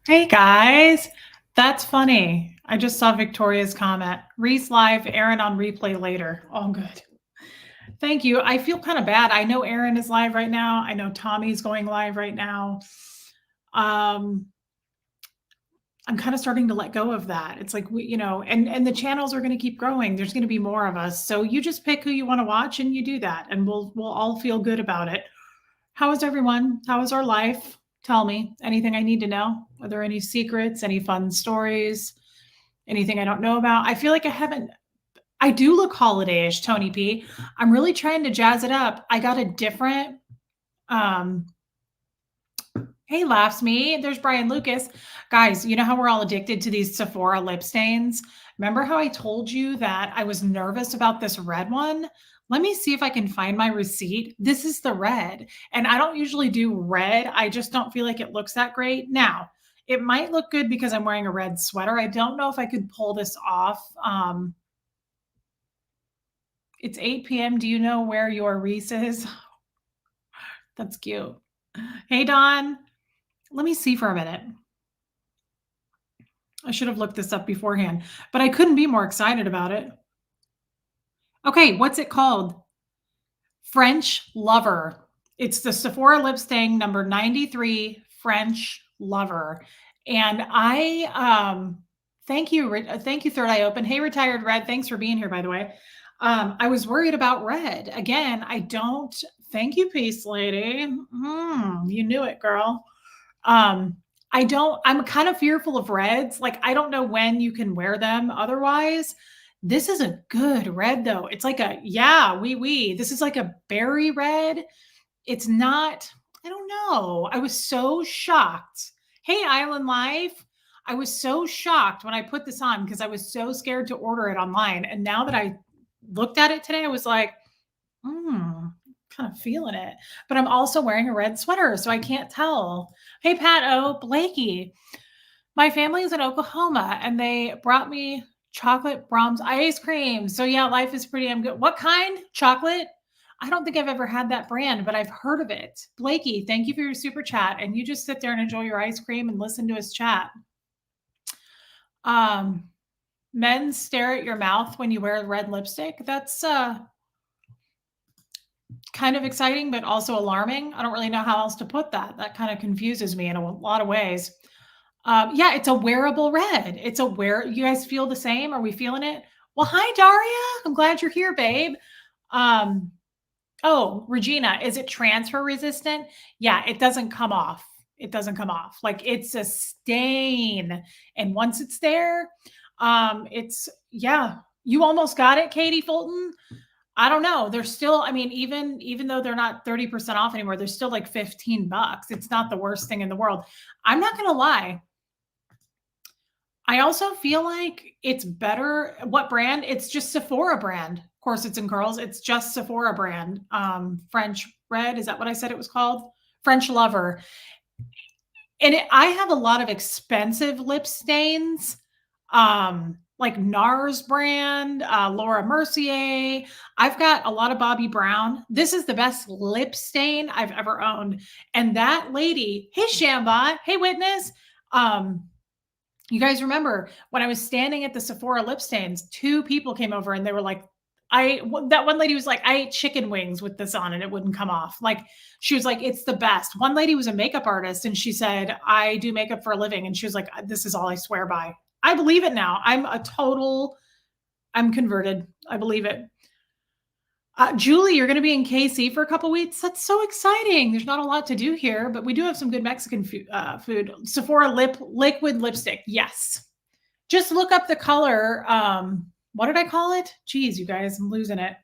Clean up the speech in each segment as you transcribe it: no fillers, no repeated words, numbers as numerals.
Hey guys, that's funny. I just saw Victoria's comment. Reese live, Aaron on replay later. All good. Thank you. I feel kind of bad. I know Aaron is live right now. I know Tommy's going live right now. Um, I'm kind of starting to let go of that. It's like and the channels are going to keep growing. There's going to be more of us. So you just pick who you want to watch and you do that, and we'll all feel good about it. How is everyone? How is our life? Tell me anything I need to know. Are there any secrets, any fun stories, anything I don't know about? I feel like I do look holiday-ish, Tony P. I'm really trying to jazz it up. I got a different, um, hey, laughs me. There's Brian Lucas. Guys, you know how we're all addicted to these Sephora lip stains? Remember how I told you that I was nervous about this red one? Let me see if I can find my receipt. This is the red. And I don't usually do red. I just don't feel like it looks that great. Now, it might look good because I'm wearing a red sweater. I don't know if I could pull this off. It's 8 p.m. Do you know where your Reese is? That's cute. Hey, Don. Let me see for a minute. I should have looked this up beforehand, but I couldn't be more excited about it. Okay, what's it called? French Lover. It's the Sephora lip stain number 93, French Lover. And thank you, Third Eye Open. Hey, Retired Red, thanks for being here, by the way. I was worried about red. Again, I don't, thank you, Peace Lady. You knew it, girl. I'm kind of fearful of reds. Like, I don't know when you can wear them otherwise. This is a good red though. It's like this is like a berry red. It's not, I don't know. I was so shocked. Hey, Island Life. I was so shocked when I put this on because I was so scared to order it online. And now that I looked at it today, I was like, kind of feeling it. But I'm also wearing a red sweater, so I can't tell. Hey, Pat O, Blakey. My family is in Oklahoma and they brought me chocolate Brahms ice cream. So yeah, life is pretty damn good. What kind? Chocolate? I don't think I've ever had that brand, but I've heard of it. Blakey, thank you for your super chat. And you just sit there and enjoy your ice cream and listen to us chat. Men stare at your mouth when you wear red lipstick. That's kind of exciting, but also alarming. I don't really know how else to put that. That kind of confuses me in a lot of ways. Yeah, it's a wearable red. You guys feel the same? Are we feeling it? Well, hi, Daria. I'm glad you're here, babe. Oh, Regina, is it transfer resistant? Yeah, it doesn't come off. It doesn't come off. Like, it's a stain. And once it's there, yeah, you almost got it, Katie Fulton. I don't know. They're still, I mean, even though they're not 30% off anymore, they're still like $15. It's not the worst thing in the world. I'm not going to lie. I also feel like it's better. What brand? It's just Sephora brand. Of course, it's in curls. It's just Sephora brand. French Red. Is that what I said it was called? French Lover. And I have a lot of expensive lip stains. Like NARS brand, Laura Mercier. I've got a lot of Bobbi Brown. This is the best lip stain I've ever owned. And that lady, hey Shamba, hey Witness, you guys remember when I was standing at the Sephora lip stains, 2 people came over and they were like, that one lady was like, I ate chicken wings with this on and it wouldn't come off. Like, she was like, it's the best. One lady was a makeup artist and she said, I do makeup for a living. And she was like, this is all I swear by. I believe it now. I'm converted. I believe it. Julie, you're going to be in KC for a couple weeks. That's so exciting. There's not a lot to do here, but we do have some good Mexican food. Sephora liquid lipstick. Yes. Just look up the color. What did I call it? Geez, you guys, I'm losing it.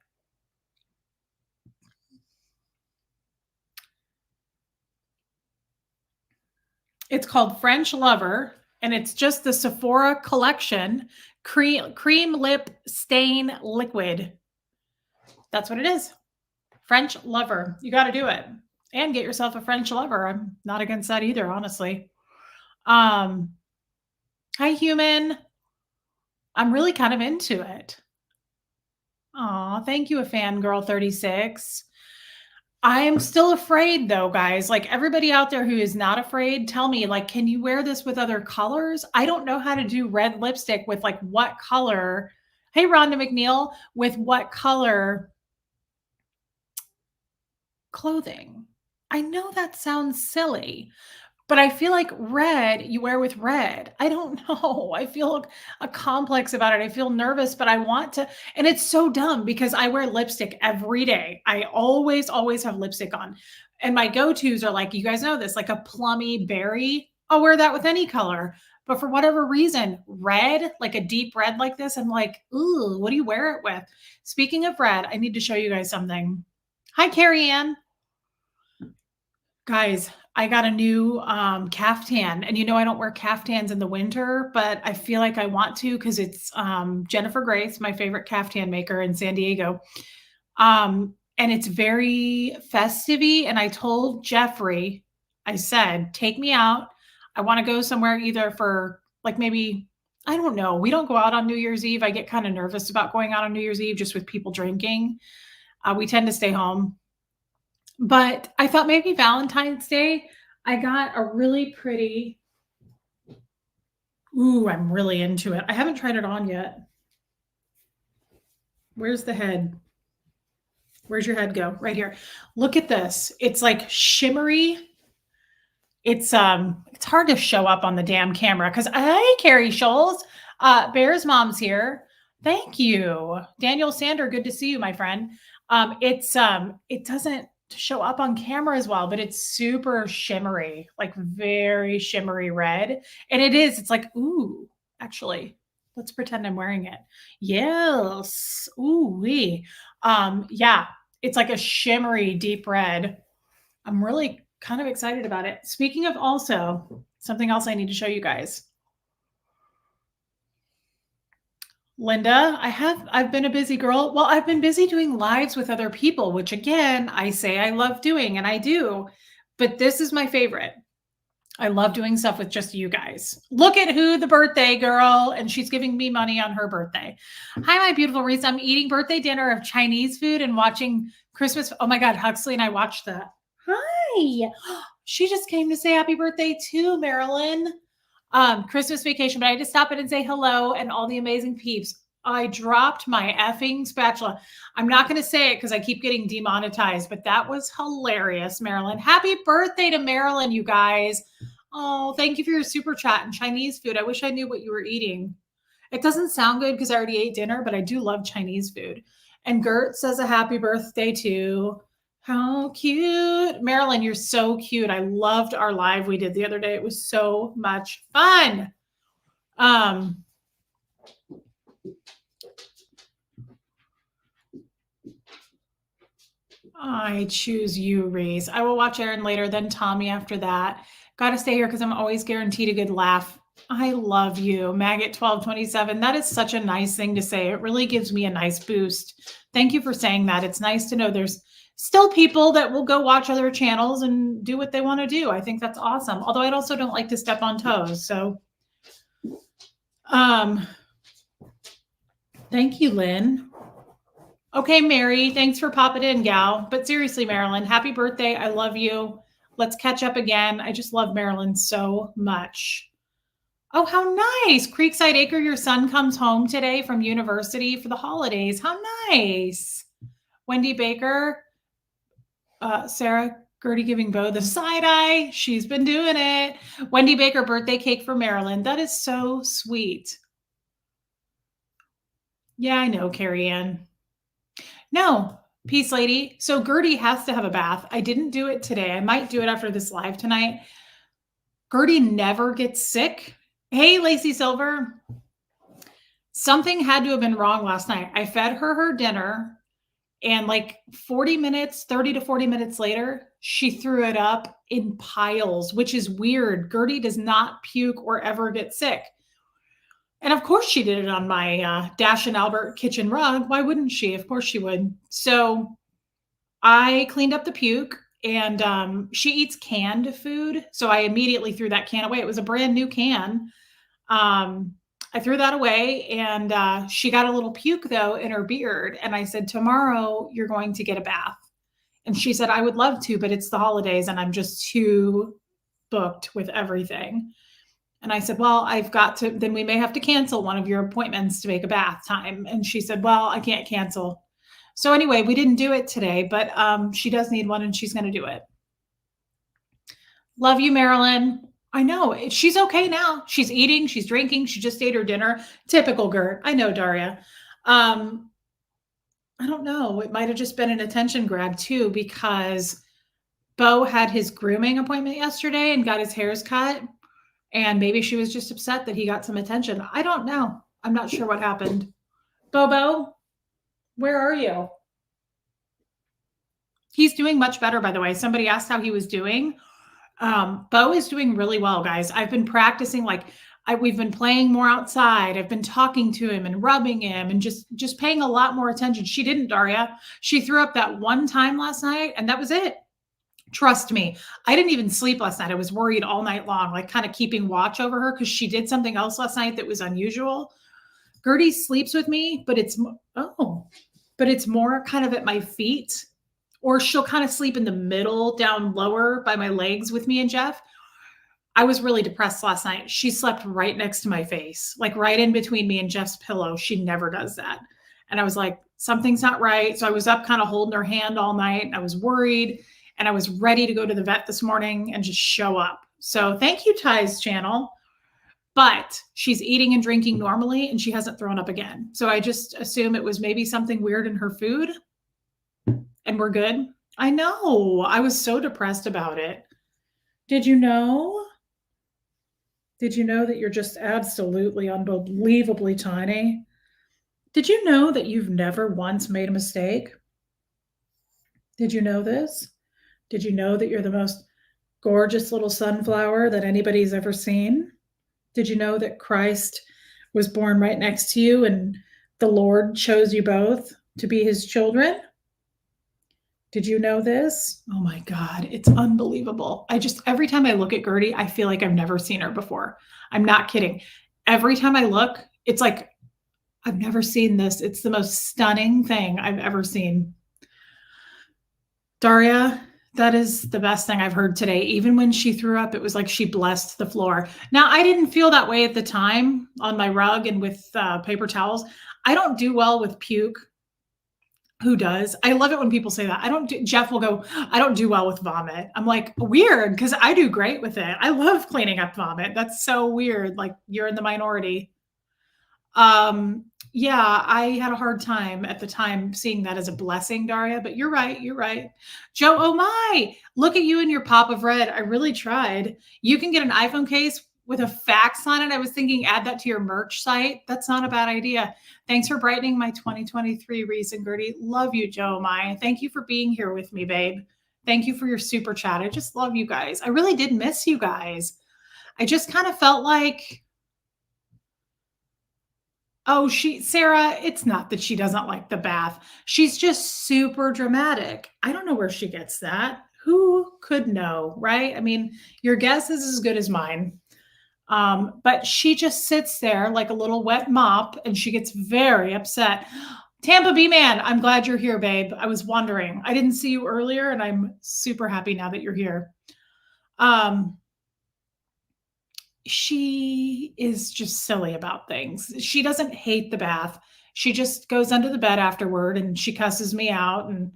It's called French Lover, and it's just the Sephora collection cream lip stain liquid. That's what it is. French Lover. You got to do it and get yourself a French Lover. I'm not against that either, honestly. Hi, human. I'm really kind of into it. Aw, thank you, a fangirl 36. I am still afraid though, guys. Like everybody out there who is not afraid, tell me, like, can you wear this with other colors? I don't know how to do red lipstick with like what color. Hey, Rhonda McNeil, with what color clothing? I know that sounds silly, but I feel like red you wear with red. I don't know. I feel a complex about it. I feel nervous, but I want to. And it's so dumb because I wear lipstick every day. I always, always have lipstick on. And my go tos are like, you guys know this, like a plummy berry. I'll wear that with any color. But for whatever reason, red, like a deep red like this, I'm like, ooh, what do you wear it with? Speaking of red, I need to show you guys something. Hi, Carrie Ann. Guys, I got a new caftan, and you know I don't wear caftans in the winter, but I feel like I want to because it's Jennifer Grace, my favorite caftan maker in San Diego. And it's very festive, and I told Jeffrey, I said, take me out. I want to go somewhere either for like maybe, I don't know. We don't go out on New Year's Eve. I get kind of nervous about going out on New Year's Eve just with people drinking. We tend to stay home. But I thought maybe Valentine's Day, I got a really pretty. Ooh, I'm really into it. I haven't tried it on yet. Where's the head? Where's your head go? Right here. Look at this. It's like shimmery. It's hard to show up on the damn camera because I Carrie Scholes. Bear's mom's here. Thank you. Daniel Sander, good to see you, my friend. It doesn't show up on camera as well, but it's super shimmery, like very shimmery red. And it's like, ooh, actually, let's pretend I'm wearing it. Yes. Ooh, wee. Yeah, it's like a shimmery deep red. I'm really kind of excited about it. Speaking of also something else I need to show you guys. Linda, I've been a busy girl. Well, I've been busy doing lives with other people, which again, I say I love doing and I do. But this is my favorite. I love doing stuff with just you guys. Look at who the birthday girl, and she's giving me money on her birthday. Hi, my beautiful Reese. I'm eating birthday dinner of Chinese food and watching Christmas. Oh my God, Huxley and I watched that. Hi. She just came to say happy birthday too, Marilyn. Christmas vacation, but I had to stop in and say hello and all the amazing peeps. I dropped my effing spatula. I'm not going to say it because I keep getting demonetized, but that was hilarious, Marilyn. Happy birthday to Marilyn, you guys. Oh, thank you for your super chat and Chinese food. I wish I knew what you were eating. It doesn't sound good because I already ate dinner, but I do love Chinese food. And Gert says a happy birthday too. How cute. Marilyn, you're so cute. I loved our live we did the other day. It was so much fun. I choose you, Reese. I will watch Aaron later, then Tommy after that. Got to stay here because I'm always guaranteed a good laugh. I love you, Maggot 1227. That is such a nice thing to say. It really gives me a nice boost. Thank you for saying that. It's nice to know there's still people that will go watch other channels and do what they want to do. I think that's awesome. Although I also don't like to step on toes. So, thank you, Lynn. Okay, Mary, thanks for popping in, gal. But seriously, Marilyn, happy birthday. I love you. Let's catch up again. I just love Marilyn so much. Oh, how nice. Creekside Acre, your son comes home today from university for the holidays. How nice. Wendy Baker, Sarah Gertie giving Bo the side eye. She's been doing it. Wendy Baker birthday cake for Marilyn. That is so sweet. Yeah, I know, Carrie Ann. No, Peace Lady. So Gertie has to have a bath. I didn't do it today. I might do it after this live tonight. Gertie never gets sick. Hey, Lacey Silver. Something had to have been wrong last night. I fed her dinner, and like 40 minutes, 30 to 40 minutes later, she threw it up in piles, which is weird. Gertie does not puke or ever get sick. And of course she did it on my Dash and Albert kitchen rug. Why wouldn't she? Of course she would. So I cleaned up the puke, and she eats canned food. So I immediately threw that can away. It was a brand new can. I threw that away, and she got a little puke though in her beard. And I said, tomorrow you're going to get a bath. And she said, I would love to, but it's the holidays and I'm just too booked with everything. And I said, well, I've got to, then we may have to cancel one of your appointments to make a bath time. And she said, well, I can't cancel. So anyway, we didn't do it today, but she does need one and she's going to do it. Love you, Marilyn. I know. She's okay now. She's eating, she's drinking, she just ate her dinner. Typical Gert. I know, Daria. I don't know. It might have just been an attention grab too, because Bo had his grooming appointment yesterday and got his hairs cut. And maybe she was just upset that he got some attention. I don't know. I'm not sure what happened. Bobo, where are you? He's doing much better, by the way. Somebody asked how he was doing. Bo is doing really well, guys. I've been practicing, we've been playing more outside. I've been talking to him and rubbing him and just paying a lot more attention. She didn't, Daria. She threw up that one time last night and that was it. Trust me. I didn't even sleep last night. I was worried all night long, like kind of keeping watch over her because she did something else last night that was unusual. Gertie sleeps with me, but it's more kind of at my feet, or she'll kind of sleep in the middle, down lower by my legs with me and Jeff. I was really depressed last night. She slept right next to my face, like right in between me and Jeff's pillow. She never does that. And I was like, something's not right. So I was up kind of holding her hand all night. I was worried and I was ready to go to the vet this morning and just show up. So thank you, Ty's channel. But she's eating and drinking normally and she hasn't thrown up again. So I just assume it was maybe something weird in her food and we're good. I know. I was so depressed about it. Did you know? Did you know that you're just absolutely unbelievably tiny? Did you know that you've never once made a mistake? Did you know this? Did you know that you're the most gorgeous little sunflower that anybody's ever seen? Did you know that Christ was born right next to you and the Lord chose you both to be his children? Did you know this? Oh my God, it's unbelievable. Every time I look at Gertie, I feel like I've never seen her before. I'm not kidding. Every time I look, it's like, I've never seen this. It's the most stunning thing I've ever seen. Daria, that is the best thing I've heard today. Even when she threw up, it was like she blessed the floor. Now, I didn't feel that way at the time on my rug and with paper towels. I don't do well with puke. Who does? I love it when people say that. Jeff will go, I don't do well with vomit. I'm like, weird, because I do great with it. I love cleaning up vomit. That's so weird. Like, you're in the minority. Yeah, I had a hard time at the time seeing that as a blessing, Daria, but you're right. You're right. Joe, oh my, look at you and your pop of red. I really tried. You can get an iPhone case with a fax on it. I was thinking add that to your merch site. That's not a bad idea. Thanks for brightening my 2023 reason, Gertie. Love you, Joe Mai. Thank you for being here with me, babe. Thank you for your super chat. I just love you guys. I really did miss you guys. I just kind of felt like, oh, Sarah, it's not that she doesn't like the bath. She's just super dramatic. I don't know where she gets that. Who could know, right? I mean, your guess is as good as mine. But she just sits there like a little wet mop and she gets very upset. Tampa B man, I'm glad you're here, babe. I was wondering. I didn't see you earlier and I'm super happy now that you're here. She is just silly about things. She doesn't hate the bath. She just goes under the bed afterward and she cusses me out. And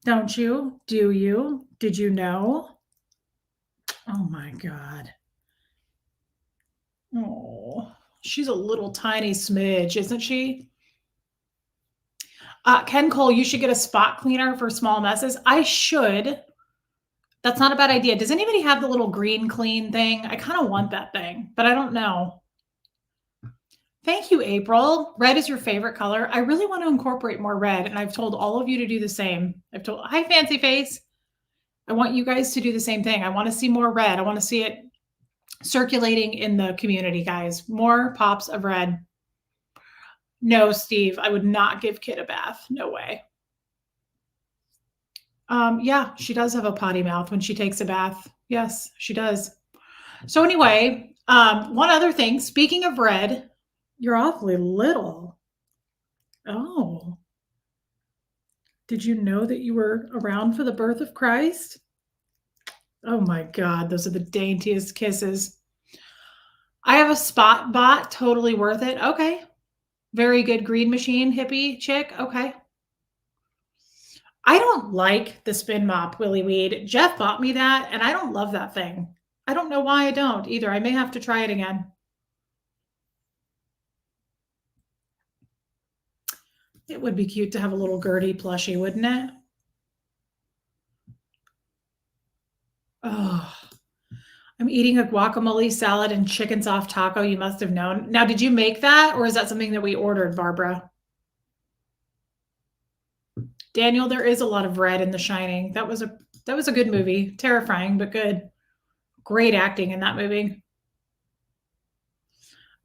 don't you? Do you? Did you know? Oh my God. Oh, she's a little tiny smidge, isn't she? Ken Cole, you should get a spot cleaner for small messes. I should. That's not a bad idea. Does anybody have the little green clean thing? I kind of want that thing, but I don't know. Thank you, April. Red is your favorite color. I really want to incorporate more red, and I've told all of you to do the same. Hi, Fancy Face. I want you guys to do the same thing. I want to see more red. I want to see it circulating in the community, guys. More pops of red. No, Steve, I would not give Kit a bath. No way. Yeah, she does have a potty mouth when she takes a bath. Yes, she does. So anyway, one other thing, speaking of red, you're awfully little. Oh. Did you know that you were around for the birth of Christ? Oh my God, those are the daintiest kisses. I have a spot bot, totally worth it. Okay. Very good green machine hippie chick. Okay. I don't like the spin mop Willy Weed. Jeff bought me that, and I don't love that thing. I don't know why I don't either. I may have to try it again. It would be cute to have a little Gertie plushie, wouldn't it? Oh, I'm eating a guacamole salad and chicken soft taco. You must have known. Now, did you make that, or is that something that we ordered, Barbara? Daniel, there is a lot of red in The Shining. That was a good movie. Terrifying, but good. Great acting in that movie.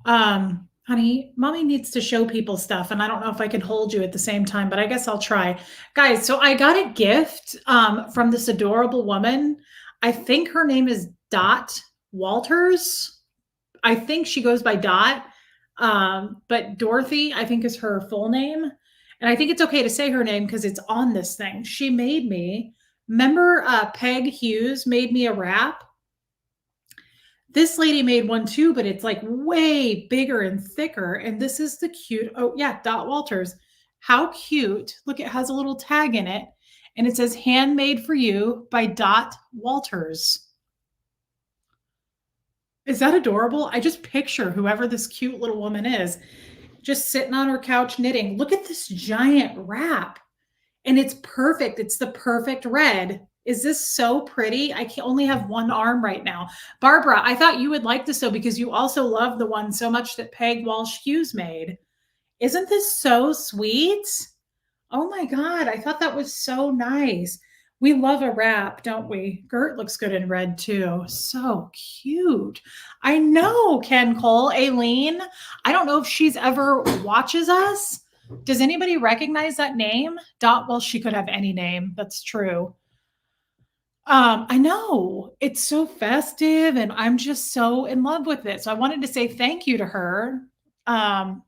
Honey, mommy needs to show people stuff, and I don't know if I can hold you at the same time, but I guess I'll try. Guys, so I got a gift from this adorable woman. I think her name is Dot Walters. I think she goes by Dot. But Dorothy, I think, is her full name. And I think it's okay to say her name because it's on this thing. She made me, remember Peg Hughes made me a wrap? This lady made one too, but it's like way bigger and thicker. And this is the cute, oh yeah, Dot Walters. How cute. Look, it has a little tag in it. And it says handmade for you by Dot Walters. Is that adorable? I just picture whoever this cute little woman is just sitting on her couch knitting. Look at this giant wrap. And it's perfect. It's the perfect red. Is this so pretty? I can only have one arm right now. Barbara, I thought you would like this though, because you also love the one so much that Peg Walsh Hughes made. Isn't this so sweet? Oh my God, I thought that was so nice. We love a wrap, don't we? Gert looks good in red too. So cute. I know, Ken Cole. Aileen, I don't know if she's ever watches us. Does anybody recognize that name? Dot, well, she could have any name. That's true. I know it's so festive and I'm just so in love with it. So I wanted to say thank you to her. Um,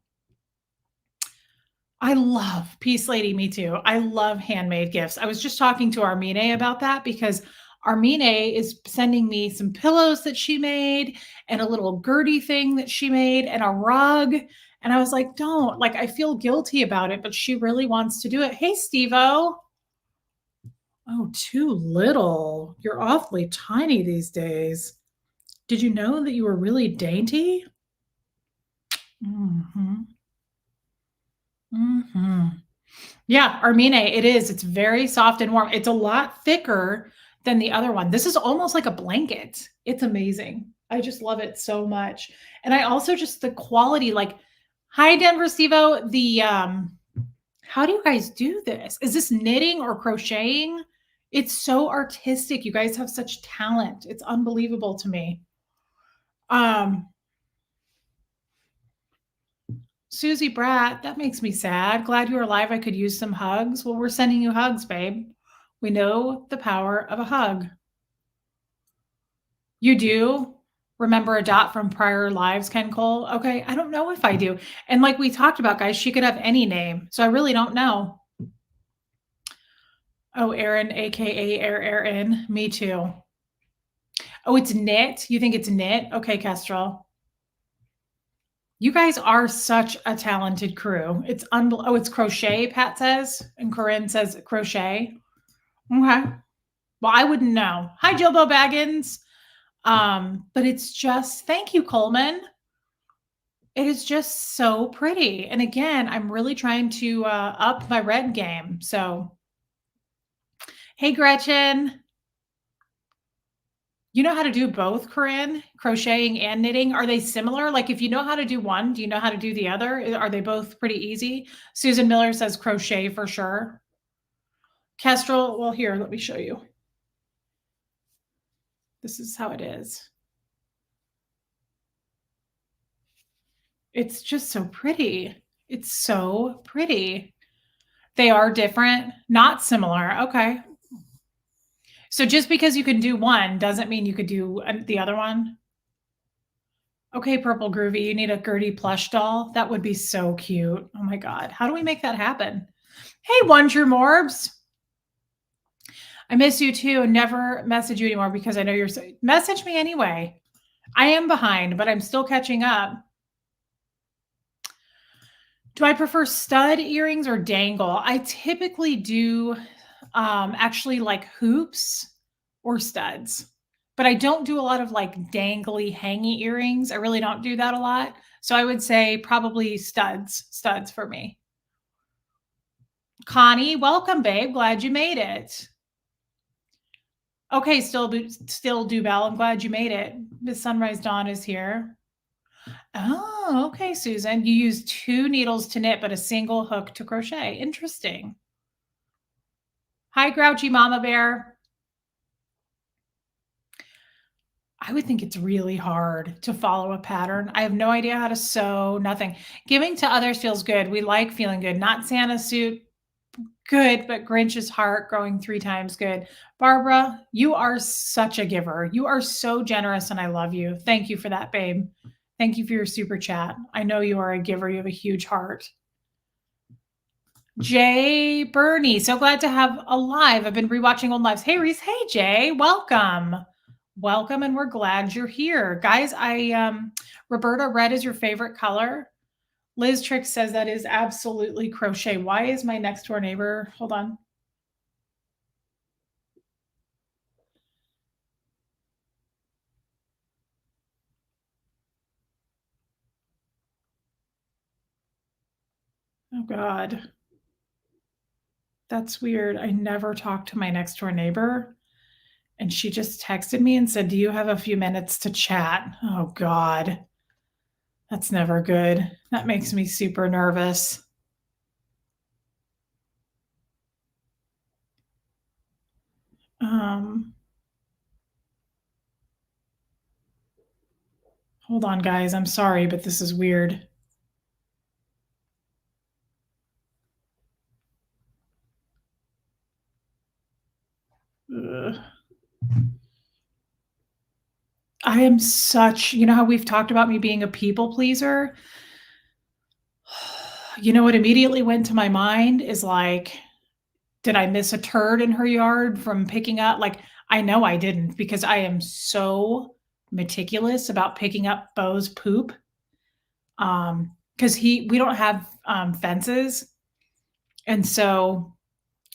I love Peace Lady, me too. I love handmade gifts. I was just talking to Armine about that because Armine is sending me some pillows that she made and a little Gertie thing that she made and a rug. And I was like, don't, like, I feel guilty about it, but she really wants to do it. Hey, Steve-O. Oh, too little. You're awfully tiny these days. Did you know that you were really dainty? Mm-hmm. Mm-hmm. Yeah, Armine, it is. It's very soft and warm. It's a lot thicker than the other one. This is almost like a blanket. It's amazing. I just love it so much. And I also just the quality, like, hi, Denver Stevo. How do you guys do this? Is this knitting or crocheting? It's so artistic. You guys have such talent. It's unbelievable to me. Um, Susie Bratt, that makes me sad. Glad you were alive. I could use some hugs. Well, we're sending you hugs, babe. We know the power of a hug. You do remember a Dot from prior lives, Ken Cole? Okay, I don't know if I do. And like we talked about, guys, she could have any name. So I really don't know. Oh, Erin, aka Erin. Me too. Oh, it's knit. You think it's knit? Okay, Kestrel. You guys are such a talented crew. It's oh, it's crochet, Pat says, and Corinne says crochet. Okay. Well, I wouldn't know. Hi, Jilbo Baggins. But it's just thank you, Coleman. It is just so pretty. And again, I'm really trying to up my red game. So, hey, Gretchen. You know how to do both, Corinne? Crocheting and knitting? Are they similar? Like if you know how to do one, do you know how to do the other? Are they both pretty easy? Susan Miller says crochet for sure. Kestrel, well, here, let me show you. This is how it is. It's just so pretty. It's so pretty. They are different, not similar. Okay. So just because you can do one doesn't mean you could do the other one. Okay, Purple Groovy, you need a Gertie plush doll. That would be so cute. Oh my God. How do we make that happen? Hey, One True Morbs. I miss you too and never message you anymore because I know you're so message me anyway. I am behind, but I'm still catching up. Do I prefer stud earrings or dangle? I typically do actually like hoops or studs, but I don't do a lot of like dangly, hangy earrings. I really don't do that a lot. So I would say probably studs for me. Connie, welcome, babe. Glad you made it. Okay, still do Bell. I'm glad you made it. Miss Sunrise Dawn is here. Oh, okay, Susan. You use two needles to knit, but a single hook to crochet. Interesting. Hi, Grouchy Mama Bear. I would think it's really hard to follow a pattern. I have no idea how to sew, nothing. Giving to others feels good. We like feeling good. Not Santa's suit, good, but Grinch's heart growing 3 times good. Barbara, you are such a giver. You are so generous, and I love you. Thank you for that, babe. Thank you for your super chat. I know you are a giver. You have a huge heart. Jay Bernie, so glad to have a live. I've been rewatching old lives. Hey, Reese. Hey, Jay. Welcome. Welcome, and we're glad you're here. Guys, Roberta, red is your favorite color. Liz Trick says that is absolutely crochet. Why is my next door neighbor? Hold on. Oh, God. That's weird. I never talked to my next door neighbor. And she just texted me and said, "Do you have a few minutes to chat?" Oh, God. That's never good. That makes me super nervous. Um, Hold on, guys. I'm sorry, but this is weird. Ugh. I am such, you know how we've talked about me being a people pleaser? You know what immediately went to my mind is like, did I miss a turd in her yard from picking up? Like, I know I didn't because I am so meticulous about picking up Bo's poop. Because we don't have fences. And so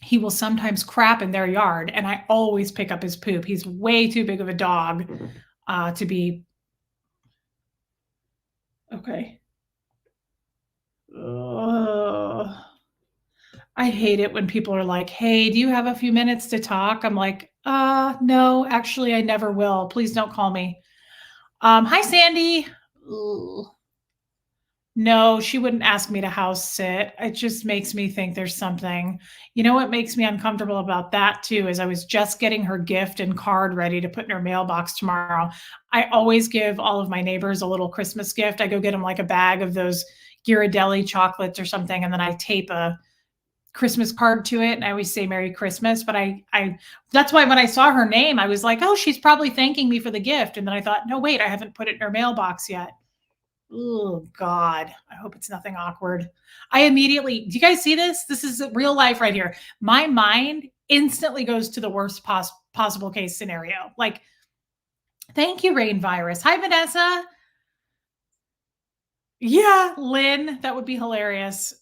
he will sometimes crap in their yard, and I always pick up his poop. He's way too big of a dog to be okay. Ugh. I hate it when people are like, "Hey, do you have a few minutes to talk?" I'm like, no, actually, I never will. Please don't call me." Hi, Sandy. Ugh. No, she wouldn't ask me to house sit. It just makes me think there's something. You know what makes me uncomfortable about that too is I was just getting her gift and card ready to put in her mailbox tomorrow. I always give all of my neighbors a little Christmas gift. I go get them like a bag of those Ghirardelli chocolates or something, and then I tape a Christmas card to it, and I always say Merry Christmas. But I that's why when I saw her name, I was like, oh, she's probably thanking me for the gift. And then I thought, no, wait, I haven't put it in her mailbox yet. Oh God, I hope it's nothing awkward. I immediately, do you guys see this? This is real life right here. My mind instantly goes to the worst possible case scenario. Like, thank you, Rain Virus. Hi, Vanessa. Yeah, Lynn, that would be hilarious.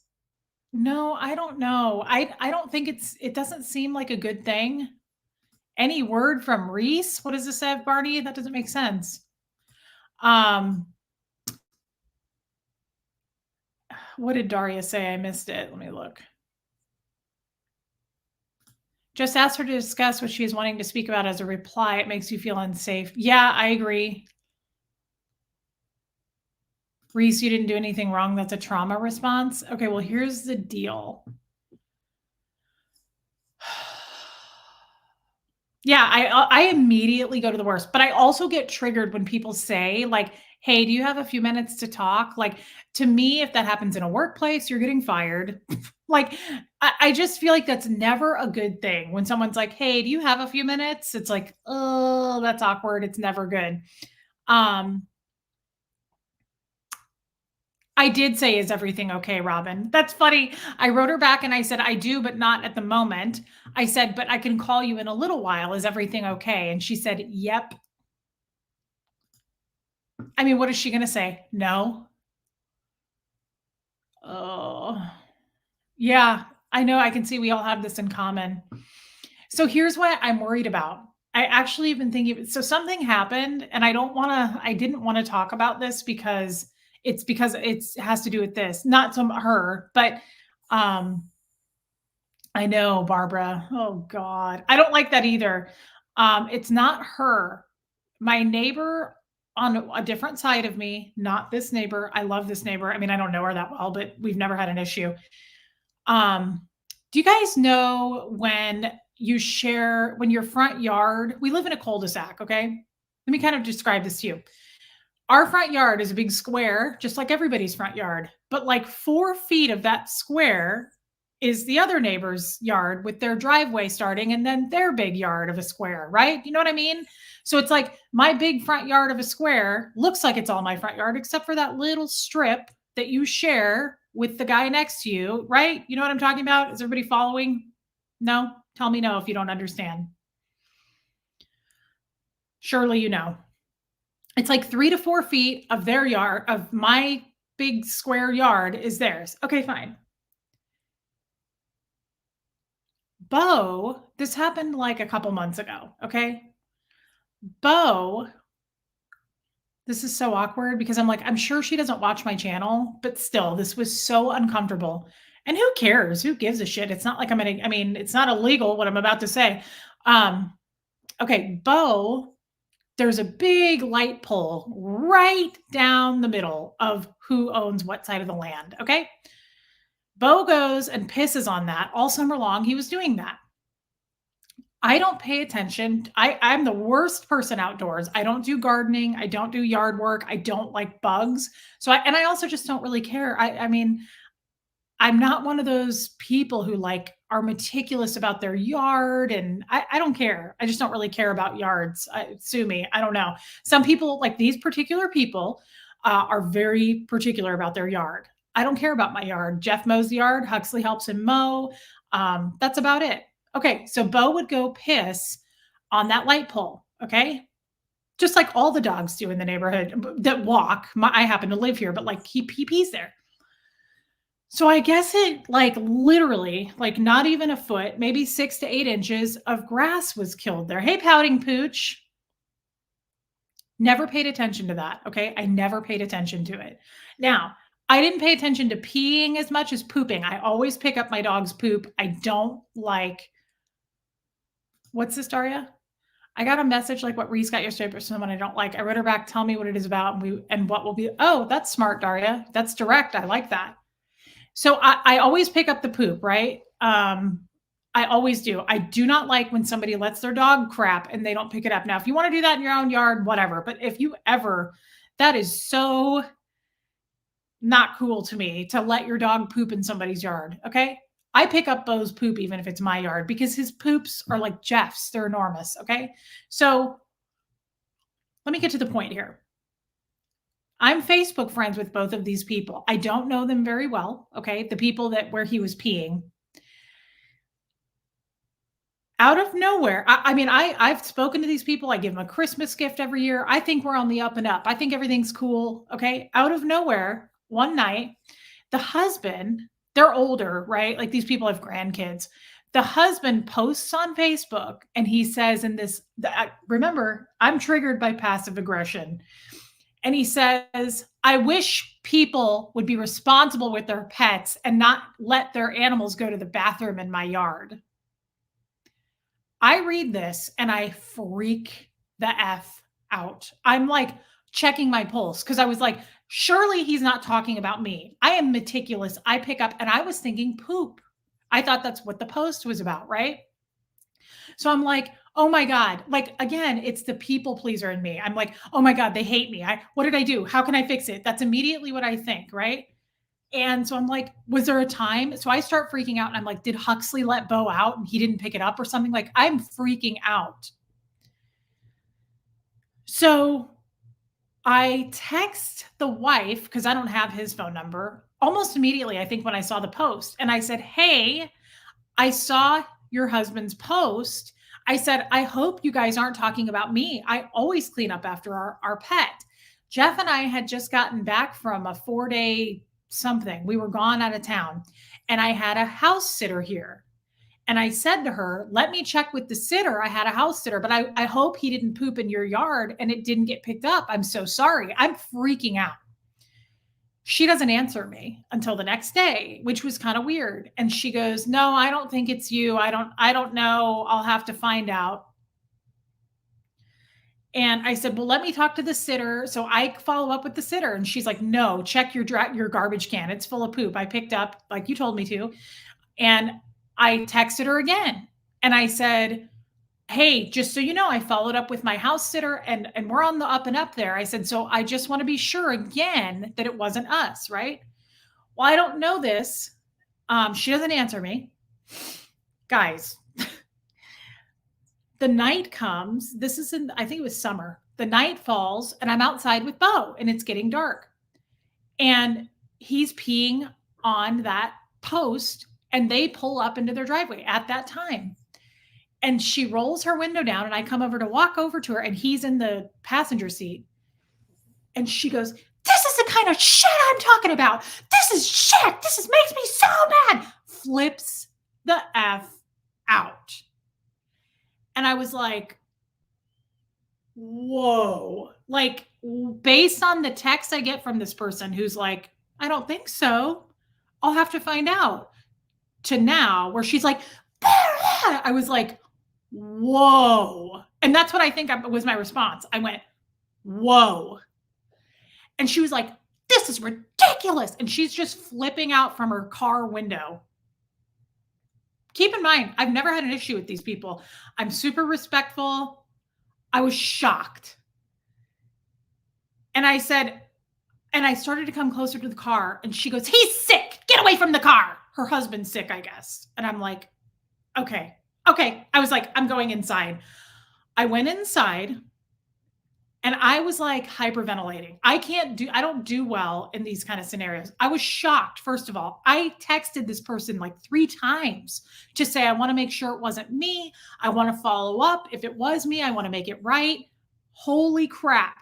No, I don't know. I don't think it doesn't seem like a good thing. Any word from Reese? What does this have, Barney? That doesn't make sense. Um, what did Daria say? I missed it. Let me look. Just ask her to discuss what she is wanting to speak about as a reply. It makes you feel unsafe. Yeah, I agree. Reese, you didn't do anything wrong. That's a trauma response. Okay, well, here's the deal. Yeah, I immediately go to the worst, but I also get triggered when people say like, "Hey, do you have a few minutes to talk?" Like, to me, if that happens in a workplace, you're getting fired. Like, I just feel like that's never a good thing. When someone's like, "Hey, do you have a few minutes?" It's like, "Oh, that's awkward." It's never good. Um, I did say, "Is everything okay, Robin?" That's funny. I wrote her back and I said, "I do, but not at the moment." I said, "But I can call you in a little while. Is everything okay?" And she said, "Yep." I mean, what is she gonna say? No? Oh, yeah. I know. I can see we all have this in common. So here's what I'm worried about. I actually have been thinking, so something happened and I didn't want to talk about this because it's has to do with this, not some her, but um I know, Barbara. Oh God. I don't like that either. It's not her. My neighbor on a different side of me, not this neighbor. I love this neighbor. I mean, I don't know her that well, but we've never had an issue. Um, do you guys know when your front yard, we live in a cul-de-sac, okay? Let me kind of describe this to you. Our front yard is a big square, just like everybody's front yard. But like 4 feet of that square is the other neighbor's yard with their driveway starting and then their big yard of a square, right? You know what I mean? So it's like my big front yard of a square looks like it's all my front yard, except for that little strip that you share with the guy next to you, right? You know what I'm talking about? Is everybody following? No? Tell me no if you don't understand. Surely you know. It's like 3 to 4 feet of their yard, of my big square yard is theirs. Okay, fine. Bo, this happened like a couple months ago. Okay. Bo, this is so awkward because I'm like, I'm sure she doesn't watch my channel, but still, this was so uncomfortable. And who cares? Who gives a shit? It's not like I mean, it's not illegal what I'm about to say. Um, okay, Bo, there's a big light pole right down the middle of who owns what side of the land. Okay. Bo goes and pisses on that all summer long. He was doing that. I don't pay attention. I'm the worst person outdoors. I don't do gardening. I don't do yard work. I don't like bugs. And I also just don't really care. I mean, I'm not one of those people who like are meticulous about their yard and I don't care. I just don't really care about yards. Sue me. I don't know. Some people, like these particular people, are very particular about their yard. I don't care about my yard. Jeff mows the yard. Huxley helps him mow. That's about it. Okay, so Bo would go piss on that light pole. Okay, just like all the dogs do in the neighborhood that walk. I happen to live here, but like he pees there. So I guess it like literally, like not even a foot, maybe 6 to 8 inches of grass was killed there. Hey, pouting pooch. Never paid attention to that. Okay. I never paid attention to it. Now, I didn't pay attention to peeing as much as pooping. I always pick up my dog's poop. I don't like, what's this, Daria? I got a message like what Reese got yesterday for someone I don't like. I wrote her back, tell me what it is about and what will be. Oh, that's smart, Daria. That's direct. I like that. So I always pick up the poop, right? I always do. I do not like when somebody lets their dog crap and they don't pick it up. Now, if you want to do that in your own yard, whatever. But if you ever, that is so not cool to me to let your dog poop in somebody's yard. Okay. I pick up Bo's poop even if it's my yard because his poops are like Jeff's. They're enormous. Okay. So let me get to the point here. I'm Facebook friends with both of these people. I don't know them very well. Okay. The people that where he was peeing. Out of nowhere, I mean, I've spoken to these people. I give them a Christmas gift every year. I think we're on the up and up. I think everything's cool. Okay. Out of nowhere, one night, the husband, they're older, right? Like these people have grandkids. The husband posts on Facebook and he says, remember, I'm triggered by passive aggression. And he says, I wish people would be responsible with their pets and not let their animals go to the bathroom in my yard. I read this and I freak the F out. I'm like checking my pulse because I was like, surely he's not talking about me. I am meticulous. I pick up and I was thinking poop. I thought that's what the post was about, right? So I'm like, oh my God. Like, again, it's the people pleaser in me. I'm like, oh my God, they hate me. What did I do? How can I fix it? That's immediately what I think, right? And so I'm like, was there a time? So I start freaking out and I'm like, did Huxley let Bo out and he didn't pick it up or something? Like, I'm freaking out. So I text the wife because I don't have his phone number almost immediately, I think, when I saw the post. And I said, hey, I saw your husband's post. I said, I hope you guys aren't talking about me. I always clean up after our pet. Jeff and I had just gotten back from a 4-day something. We were gone out of town, and I had a house sitter here. And I said to her, let me check with the sitter. I had a house sitter, but I hope he didn't poop in your yard and it didn't get picked up. I'm so sorry. I'm freaking out. She doesn't answer me until the next day, which was kind of weird. And she goes, no, I don't think it's you. I don't know. I'll have to find out. And I said, well, let me talk to the sitter. So I follow up with the sitter, and she's like, no, check your garbage can. It's full of poop. I picked up like you told me to. And I texted her again, and I said, hey, just so you know, I followed up with my house sitter, and we're on the up and up there. I said, so I just want to be sure again that it wasn't us, right? Well, I don't know this. She doesn't answer me. Guys, the night comes. This is I think it was summer. The night falls, and I'm outside with Bo, and it's getting dark. And he's peeing on that post, and they pull up into their driveway at that time. And she rolls her window down, and I come over to walk over to her, and he's in the passenger seat. And she goes, this is the kind of shit I'm talking about. This is shit. Makes me so mad. Flips the F out. And I was like, whoa. Like, based on the text I get from this person who's like, I don't think so. I'll have to find out. To now, where she's like, I was like, whoa. And that's what I think was my response. I went, whoa. And she was like, this is ridiculous. And she's just flipping out from her car window. Keep in mind, I've never had an issue with these people. I'm super respectful. I was shocked. And I said, and I started to come closer to the car, and she goes, he's sick. Get away from the car. Her husband's sick, I guess. And I'm like, okay. I was like, I'm going inside. I went inside, and I was like hyperventilating. I don't do well in these kind of scenarios. I was shocked. First of all, I texted this person like 3 times to say, I want to make sure it wasn't me. I want to follow up. If it was me, I want to make it right. Holy crap.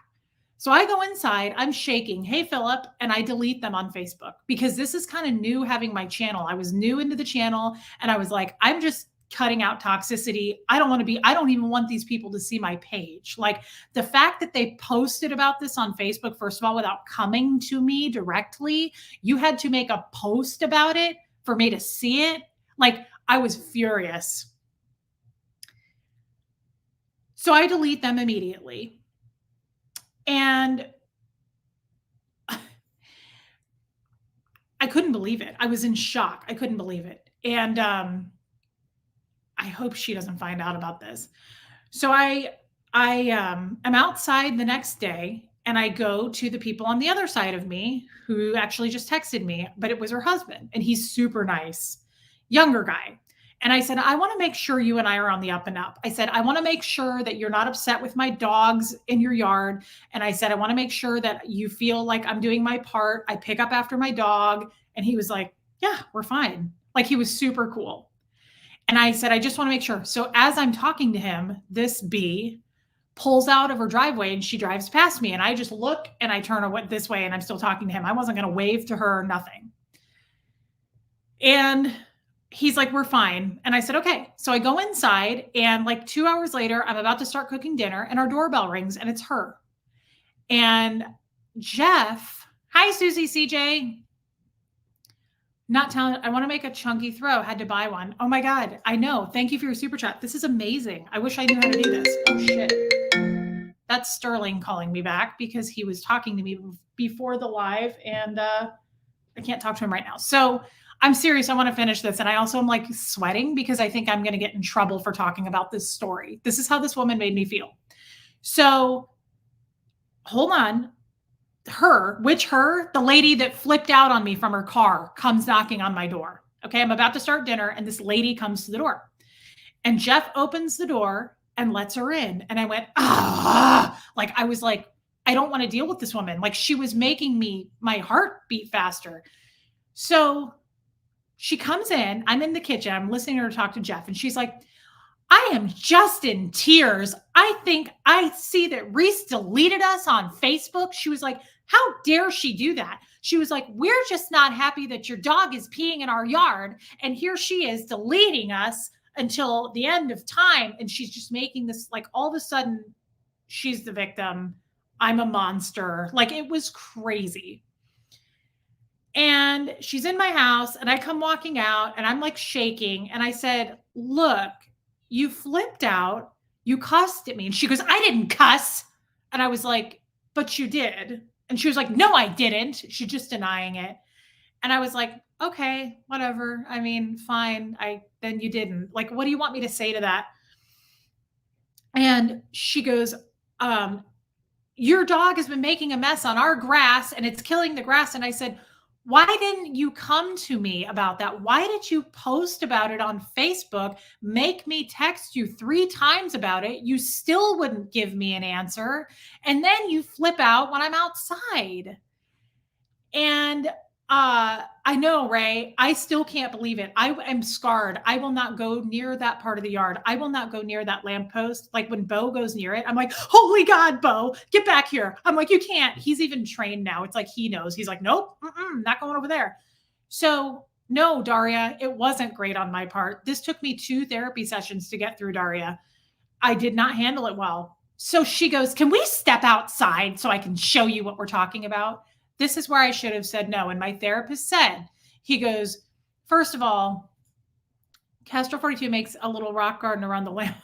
So I go inside, I'm shaking, hey, Philip, and I delete them on Facebook because this is kind of new having my channel. I was new into the channel, and I was like, I'm just cutting out toxicity. I don't even want these people to see my page. Like, the fact that they posted about this on Facebook, first of all, without coming to me directly, you had to make a post about it for me to see it. Like, I was furious. So I delete them immediately. And I couldn't believe it. I was in shock. I couldn't believe it. And I hope she doesn't find out about this. So I am outside the next day, and I go to the people on the other side of me who actually just texted me, but it was her husband, and he's super nice, younger guy. And I said, I want to make sure you and I are on the up and up. I said, I want to make sure that you're not upset with my dogs in your yard. And I said, I want to make sure that you feel like I'm doing my part. I pick up after my dog. And he was like, yeah, we're fine. Like, he was super cool. And I said, I just want to make sure. So as I'm talking to him, this bee pulls out of her driveway, and she drives past me. And I just look, and I turn this way, and I'm still talking to him. I wasn't going to wave to her or nothing. And he's like, we're fine. And I said, okay. So I go inside, and like 2 hours later, I'm about to start cooking dinner, and our doorbell rings, and it's her. And Jeff, hi, Susie CJ. Not talented. I want to make a chunky throw. Had to buy one. Oh my God. I know. Thank you for your super chat. This is amazing. I wish I knew how to do this. Oh shit. That's Sterling calling me back because he was talking to me before the live, and I can't talk to him right now. So I'm serious. I want to finish this. And I also am like sweating because I think I'm going to get in trouble for talking about this story. This is how this woman made me feel. So hold on. The lady that flipped out on me from her car comes knocking on my door. Okay. I'm about to start dinner, and this lady comes to the door, and Jeff opens the door and lets her in. And I went, like, I was like, I don't want to deal with this woman. Like, she was making my heart beat faster. So she comes in, I'm in the kitchen, I'm listening to her talk to Jeff, and she's like, I am just in tears. I think I see that Reese deleted us on Facebook. She was like, how dare she do that? She was like, we're just not happy that your dog is peeing in our yard. And here she is deleting us until the end of time. And she's just making this, like, all of a sudden, she's the victim. I'm a monster. Like, it was crazy. And she's in my house, and I come walking out, and I'm like shaking. And I said, look, you flipped out. You cussed at me. And she goes, I didn't cuss. And I was like, but you did. And she was like, no, I didn't. She's just denying it. And I was like, okay, whatever. I mean, fine. Then you didn't. Like, what do you want me to say to that? And she goes, your dog has been making a mess on our grass and it's killing the grass. And I said, why didn't you come to me about that? Why did you post about it on Facebook, make me text you 3 times about it? You still wouldn't give me an answer. And then you flip out when I'm outside. And I know, Ray, I still can't believe it. I am scarred. I will not go near that part of the yard. I will not go near that lamppost. Like, when Bo goes near it, I'm like, holy God, Bo, get back here. I'm like, you can't. He's even trained now. It's like he knows. He's like, nope, not going over there. So no, Daria, it wasn't great on my part. This took me 2 therapy sessions to get through, Daria. I did not handle it well. So she goes, can we step outside so I can show you what we're talking about? This is where I should have said no. And my therapist said, he goes, first of all, Castro 42 makes a little rock garden around the lamp.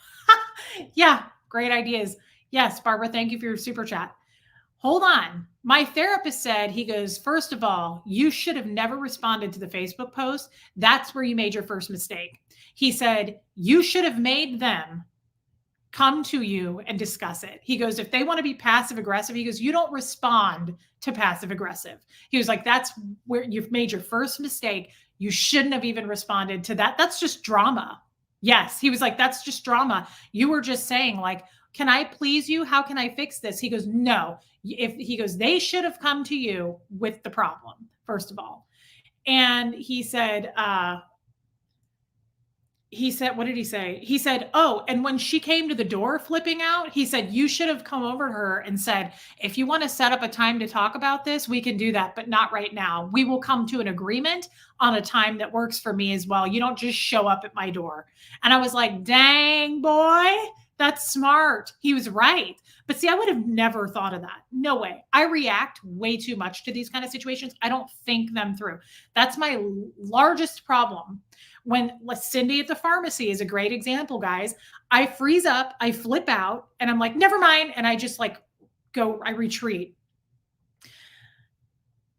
Yeah, great ideas. Yes, Barbara, thank you for your super chat. Hold on. My therapist said, he goes, first of all, you should have never responded to the Facebook post. That's where you made your first mistake. He said, you should have made them come to you and discuss it. He goes, if they want to be passive aggressive, he goes, you don't respond to passive aggressive. He was like, that's where you've made your first mistake. You shouldn't have even responded to that. That's just drama. Yes. He was like, that's just drama. You were just saying, like, can I please you? How can I fix this? He goes, no. He goes, they should have come to you with the problem, first of all. And he said, what did he say? He said, oh, and when she came to the door flipping out, he said, you should have come over to her and said, if you want to set up a time to talk about this, we can do that, but not right now. We will come to an agreement on a time that works for me as well. You don't just show up at my door. And I was like, dang, boy, that's smart. He was right. But see, I would have never thought of that. No way. I react way too much to these kind of situations. I don't think them through. That's my largest problem. When Cindy at the pharmacy is a great example, guys. I freeze up, I flip out, and I'm like, never mind. And I just I retreat.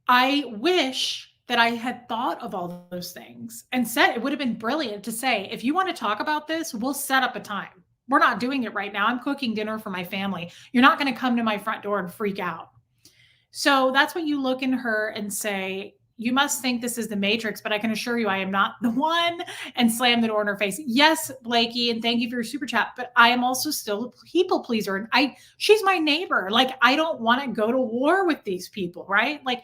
I wish that I had thought of all those things and said, it would have been brilliant to say, if you want to talk about this, we'll set up a time. We're not doing it right now. I'm cooking dinner for my family. You're not going to come to my front door and freak out. So that's what you look in her and say, you must think this is the Matrix, but I can assure you I am not the one, and slam the door in her face. Yes, Blakey, and thank you for your super chat, but I am also still a people pleaser. And she's my neighbor. Like, I don't want to go to war with these people, right? Like,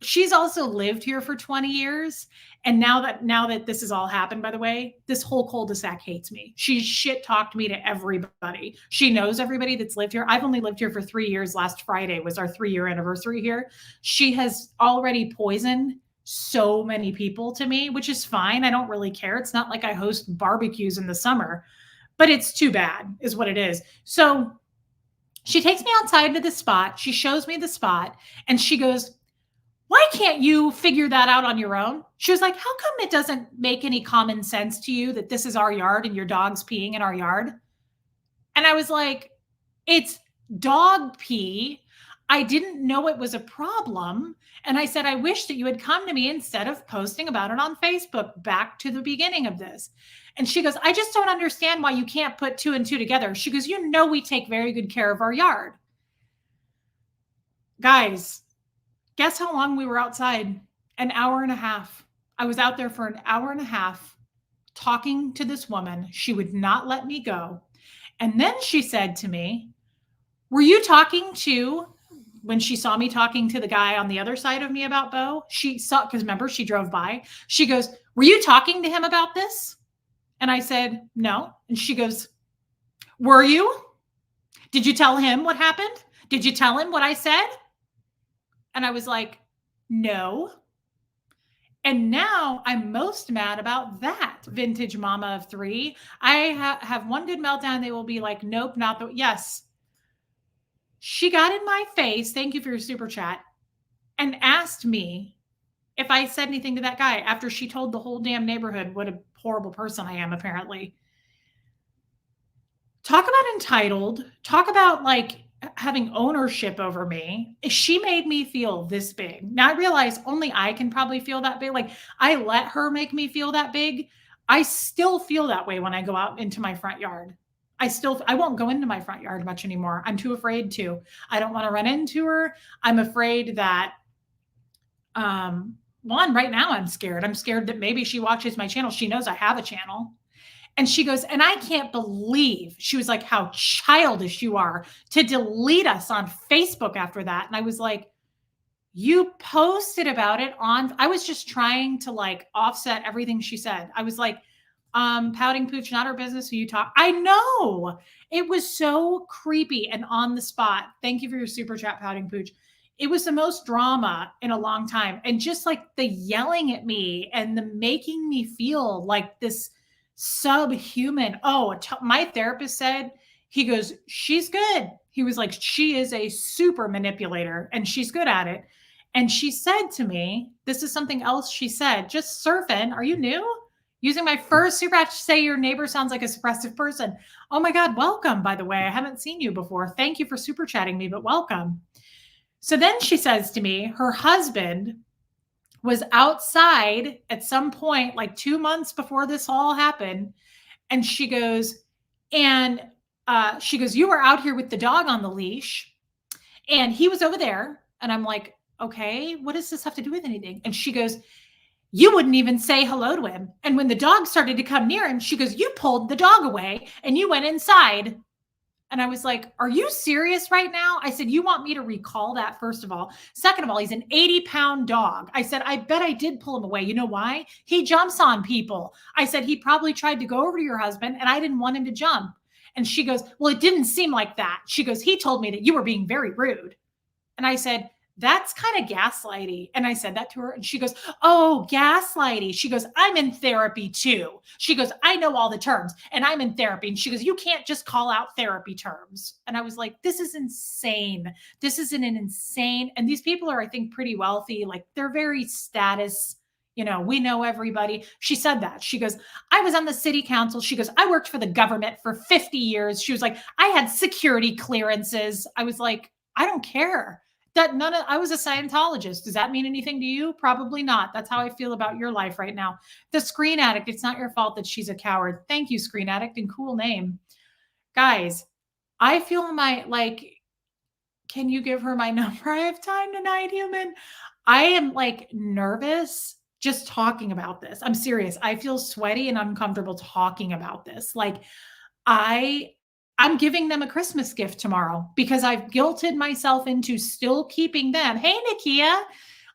she's also lived here for 20 years. And now that this has all happened, by the way, this whole cul-de-sac hates me. She shit talked me to everybody. She knows everybody that's lived here. I've only lived here for 3 years. Last Friday was our 3-year anniversary here. She has already poisoned so many people to me, which is fine. I don't really care. It's not like I host barbecues in the summer, but it's too bad is what it is. So she takes me outside to the spot. She shows me the spot and she goes, why can't you figure that out on your own? She was like, how come it doesn't make any common sense to you that this is our yard and your dog's peeing in our yard? And I was like, it's dog pee. I didn't know it was a problem. And I said, I wish that you had come to me instead of posting about it on Facebook, back to the beginning of this. And she goes, I just don't understand why you can't put 2 and 2 together. She goes, you know, we take very good care of our yard. Guys, guess how long we were outside? An hour and a half. I was out there for an hour and a half talking to this woman. She would not let me go. And then she said to me, were you talking to when she saw me talking to the guy on the other side of me about Bo, she saw, because remember, she drove by. She goes, "Were you talking to him about this?" And I said, "No." And she goes, "Were you? Did you tell him what happened? Did you tell him what I said?" And I was like, "No." And now I'm most mad about that vintage mama of three. I have one good meltdown. They will be like, "Nope, not the," yes. She got in my face. Thank you for your super chat. And asked me if I said anything to that guy after she told the whole damn neighborhood what a horrible person I am, apparently. Talk about entitled. Talk about like having ownership over me. She made me feel this big. Now I realize only I can probably feel that big. Like I let her make me feel that big. I still feel that way when I go out into my front yard. I won't go into my front yard much anymore. I'm too afraid to. I don't want to run into her. I'm afraid that one, right now I'm scared. I'm scared that maybe she watches my channel. She knows I have a channel. And she goes, "And I can't believe," she was like, "how childish you are to delete us on Facebook after that." And I was like, "You posted about it on," I was just trying to like offset everything she said. I was like, "Pouting pooch, not her business who you talk." I know. It was so creepy and on the spot. Thank you for your super chat, Pouting Pooch. It was the most drama in a long time. And just like the yelling at me and the making me feel like this subhuman. Oh, my therapist said, he goes, "She's good." He was like, "She is a super manipulator and she's good at it." And she said to me, this is something else she said, "Just surfing. Are you new? Using my first super chat to say your neighbor sounds like a suppressive person." Oh my God, welcome, by the way. I haven't seen you before. Thank you for super chatting me, but welcome. So then she says to me, her husband was outside at some point, like 2 months before this all happened. And she goes, "You were out here with the dog on the leash and he was over there." And I'm like, "Okay, what does this have to do with anything?" And she goes, "You wouldn't even say hello to him. And when the dog started to come near him," she goes, "you pulled the dog away and you went inside." And I was like, "Are you serious right now?" I said, "You want me to recall that, first of all? Second of all, he's an 80-pound dog." I said, "I bet I did pull him away. You know why? He jumps on people." I said, "He probably tried to go over to your husband and I didn't want him to jump." And she goes, "Well, it didn't seem like that." She goes, "He told me that you were being very rude." And I said, "That's kind of gaslighty." And I said that to her. And she goes, "Oh, gaslighty." She goes, "I'm in therapy too." She goes, "I know all the terms and I'm in therapy." And she goes, "You can't just call out therapy terms." And I was like, this is insane. This is an insane. And these people are, I think, pretty wealthy. Like they're very status. We know everybody. She said that. She goes, "I was on the city council." She goes, "I worked for the government for 50 years. She was like, "I had security clearances." I was like, "I don't care. I was a Scientologist. Does that mean anything to you? Probably not. That's how I feel about your life right now." The Screen Addict, it's not your fault that she's a coward. Thank you, Screen Addict, and cool name. Guys, I feel can you give her my number? I have time tonight, human. I am like nervous just talking about this. I'm serious. I feel sweaty and uncomfortable talking about this. Like I I'm giving them a Christmas gift tomorrow because I've guilted myself into still keeping them. Hey, Nakia,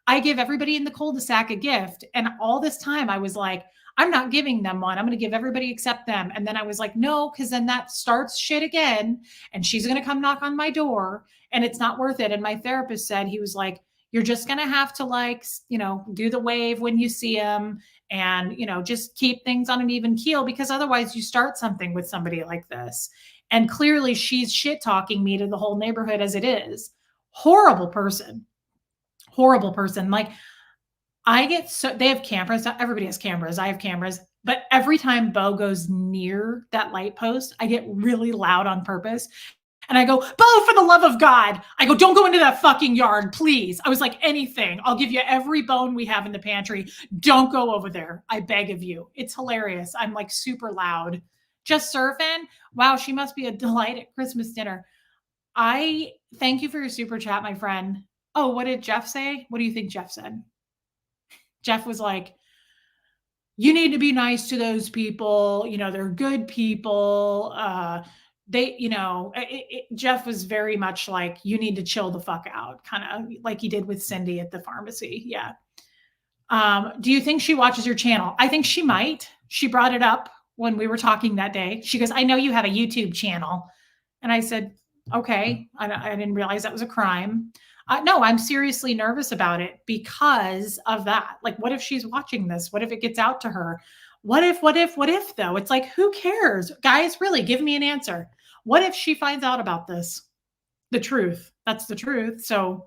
I give everybody in the cul-de-sac a gift. And all this time I was like, I'm not giving them one. I'm going to give everybody except them. And then I was like, no, because then that starts shit again. And she's going to come knock on my door and it's not worth it. And my therapist said, he was like, "You're just going to have to do the wave when you see them and, just keep things on an even keel because otherwise you start something with somebody like this." And clearly she's shit talking me to the whole neighborhood as it is. Horrible person. Horrible person. Like they have cameras. Everybody has cameras. I have cameras. But every time Bo goes near that light post, I get really loud on purpose. And I go, "Bo, for the love of God." I go, "Don't go into that fucking yard, please." I was like, "Anything. I'll give you every bone we have in the pantry. Don't go over there. I beg of you." It's hilarious. I'm like super loud. Just surfing. Wow, she must be a delight at Christmas dinner. I thank you for your super chat, my friend. Oh, what did Jeff say? What do you think Jeff said? Jeff was like, "You need to be nice to those people. They're good people. Jeff was very much like, you need to chill the fuck out, kind of like he did with Cindy at the pharmacy. Yeah. Do you think she watches your channel? I think she might. She brought it up when we were talking that day. She goes, I know you have a YouTube channel. And I said, okay. I didn't realize that was a crime. No, I'm seriously nervous about it because of that. Like, what if she's watching this? What if it gets out to her? What if though? It's like, who cares? Guys, really give me an answer. What if she finds out about this? The truth. That's the truth. So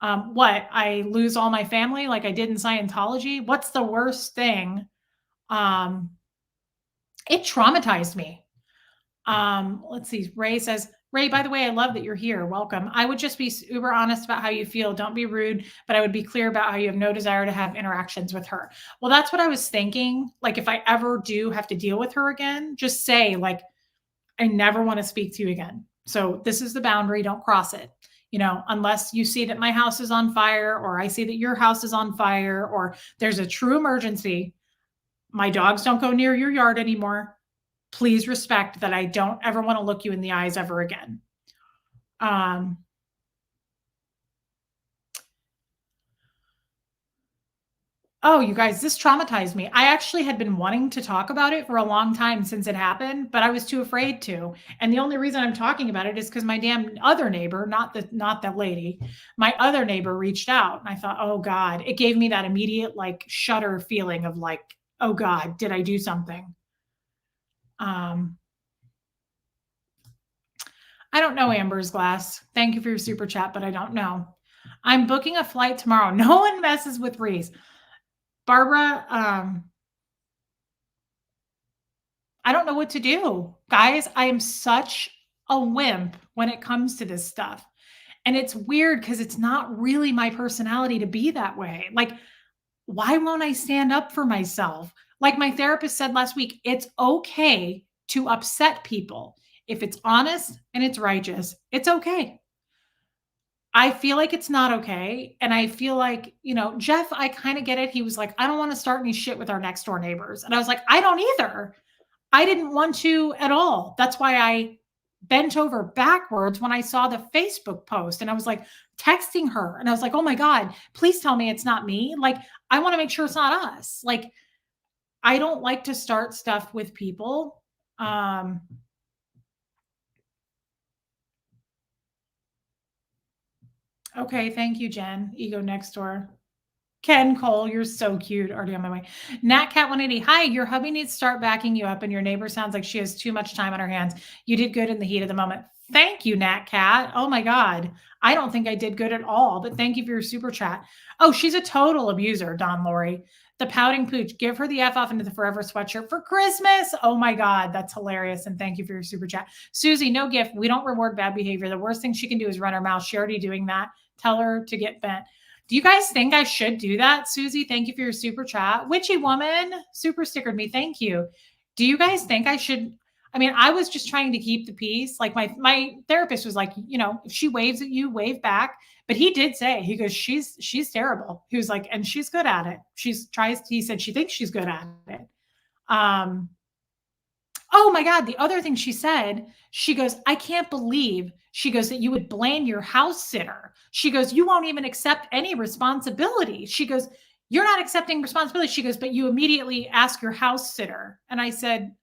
what, I lose all my family like I did in Scientology? What's the worst thing? Um, it traumatized me. Let's see. Ray says, Ray, by the way, I love that you're here. Welcome. I would just be uber honest about how you feel. Don't be rude, but I would be clear about how you have no desire to have interactions with her. Well, that's what I was thinking. Like, if I ever do have to deal with her again, just say, like, I never want to speak to you again. So this is the boundary. Don't cross it. Unless you see that my house is on fire, or I see that your house is on fire, or there's a true emergency. My dogs don't go near your yard anymore. Please respect that I don't ever want to look you in the eyes ever again. Oh, you guys, this traumatized me. I actually had been wanting to talk about it for a long time since it happened, but I was too afraid to. And the only reason I'm talking about it is because my damn other neighbor, not that lady, my other neighbor reached out. And I thought, oh God, it gave me that immediate like shudder feeling of like, oh God, did I do something? I don't know, Amber's Glass. Thank you for your super chat, but I don't know. I'm booking a flight tomorrow. No one messes with Reese. Barbara, I don't know what to do. Guys, I am such a wimp when it comes to this stuff. And it's weird because it's not really my personality to be that way. Like, why won't I stand up for myself? Like my therapist said last week, it's okay to upset people. If it's honest and it's righteous, it's okay. I feel like it's not okay. And I feel like, Jeff, I kind of get it. He was like, I don't want to start any shit with our next door neighbors. And I was like, I don't either. I didn't want to at all. That's why I bent over backwards when I saw the Facebook post, and I was like texting her, and I was like, oh my God, please tell me it's not me. Like, I want to make sure it's not us. Like, I don't like to start stuff with people. Okay. Thank you, Jen. Ego next door. Ken Cole, you're so cute. Already on my way. NatCat180. Hi, your hubby needs to start backing you up, and your neighbor sounds like she has too much time on her hands. You did good in the heat of the moment. Thank you, NatCat. Oh my God. I don't think I did good at all, but thank you for your super chat. Oh, she's a total abuser, Don Lori. The pouting pooch. Give her the F off into the forever sweatshirt for Christmas. Oh my God. That's hilarious. And thank you for your super chat. Susie, no gift. We don't reward bad behavior. The worst thing she can do is run her mouth. She already doing that. Tell her to get bent. Do you guys think I should do that? Susie, thank you for your super chat. Witchy woman super stickered me. Thank you. Do you guys think I should? I mean, I was just trying to keep the peace. Like my therapist was like, if she waves at you, wave back. But he did say, he goes, she's terrible. He was like, and she's good at it. He said she thinks she's good at it. Oh my God. The other thing she said, she goes, I can't believe, she goes, that you would blame your house sitter. She goes, you won't even accept any responsibility. She goes, you're not accepting responsibility. She goes, but you immediately ask your house sitter. And I said,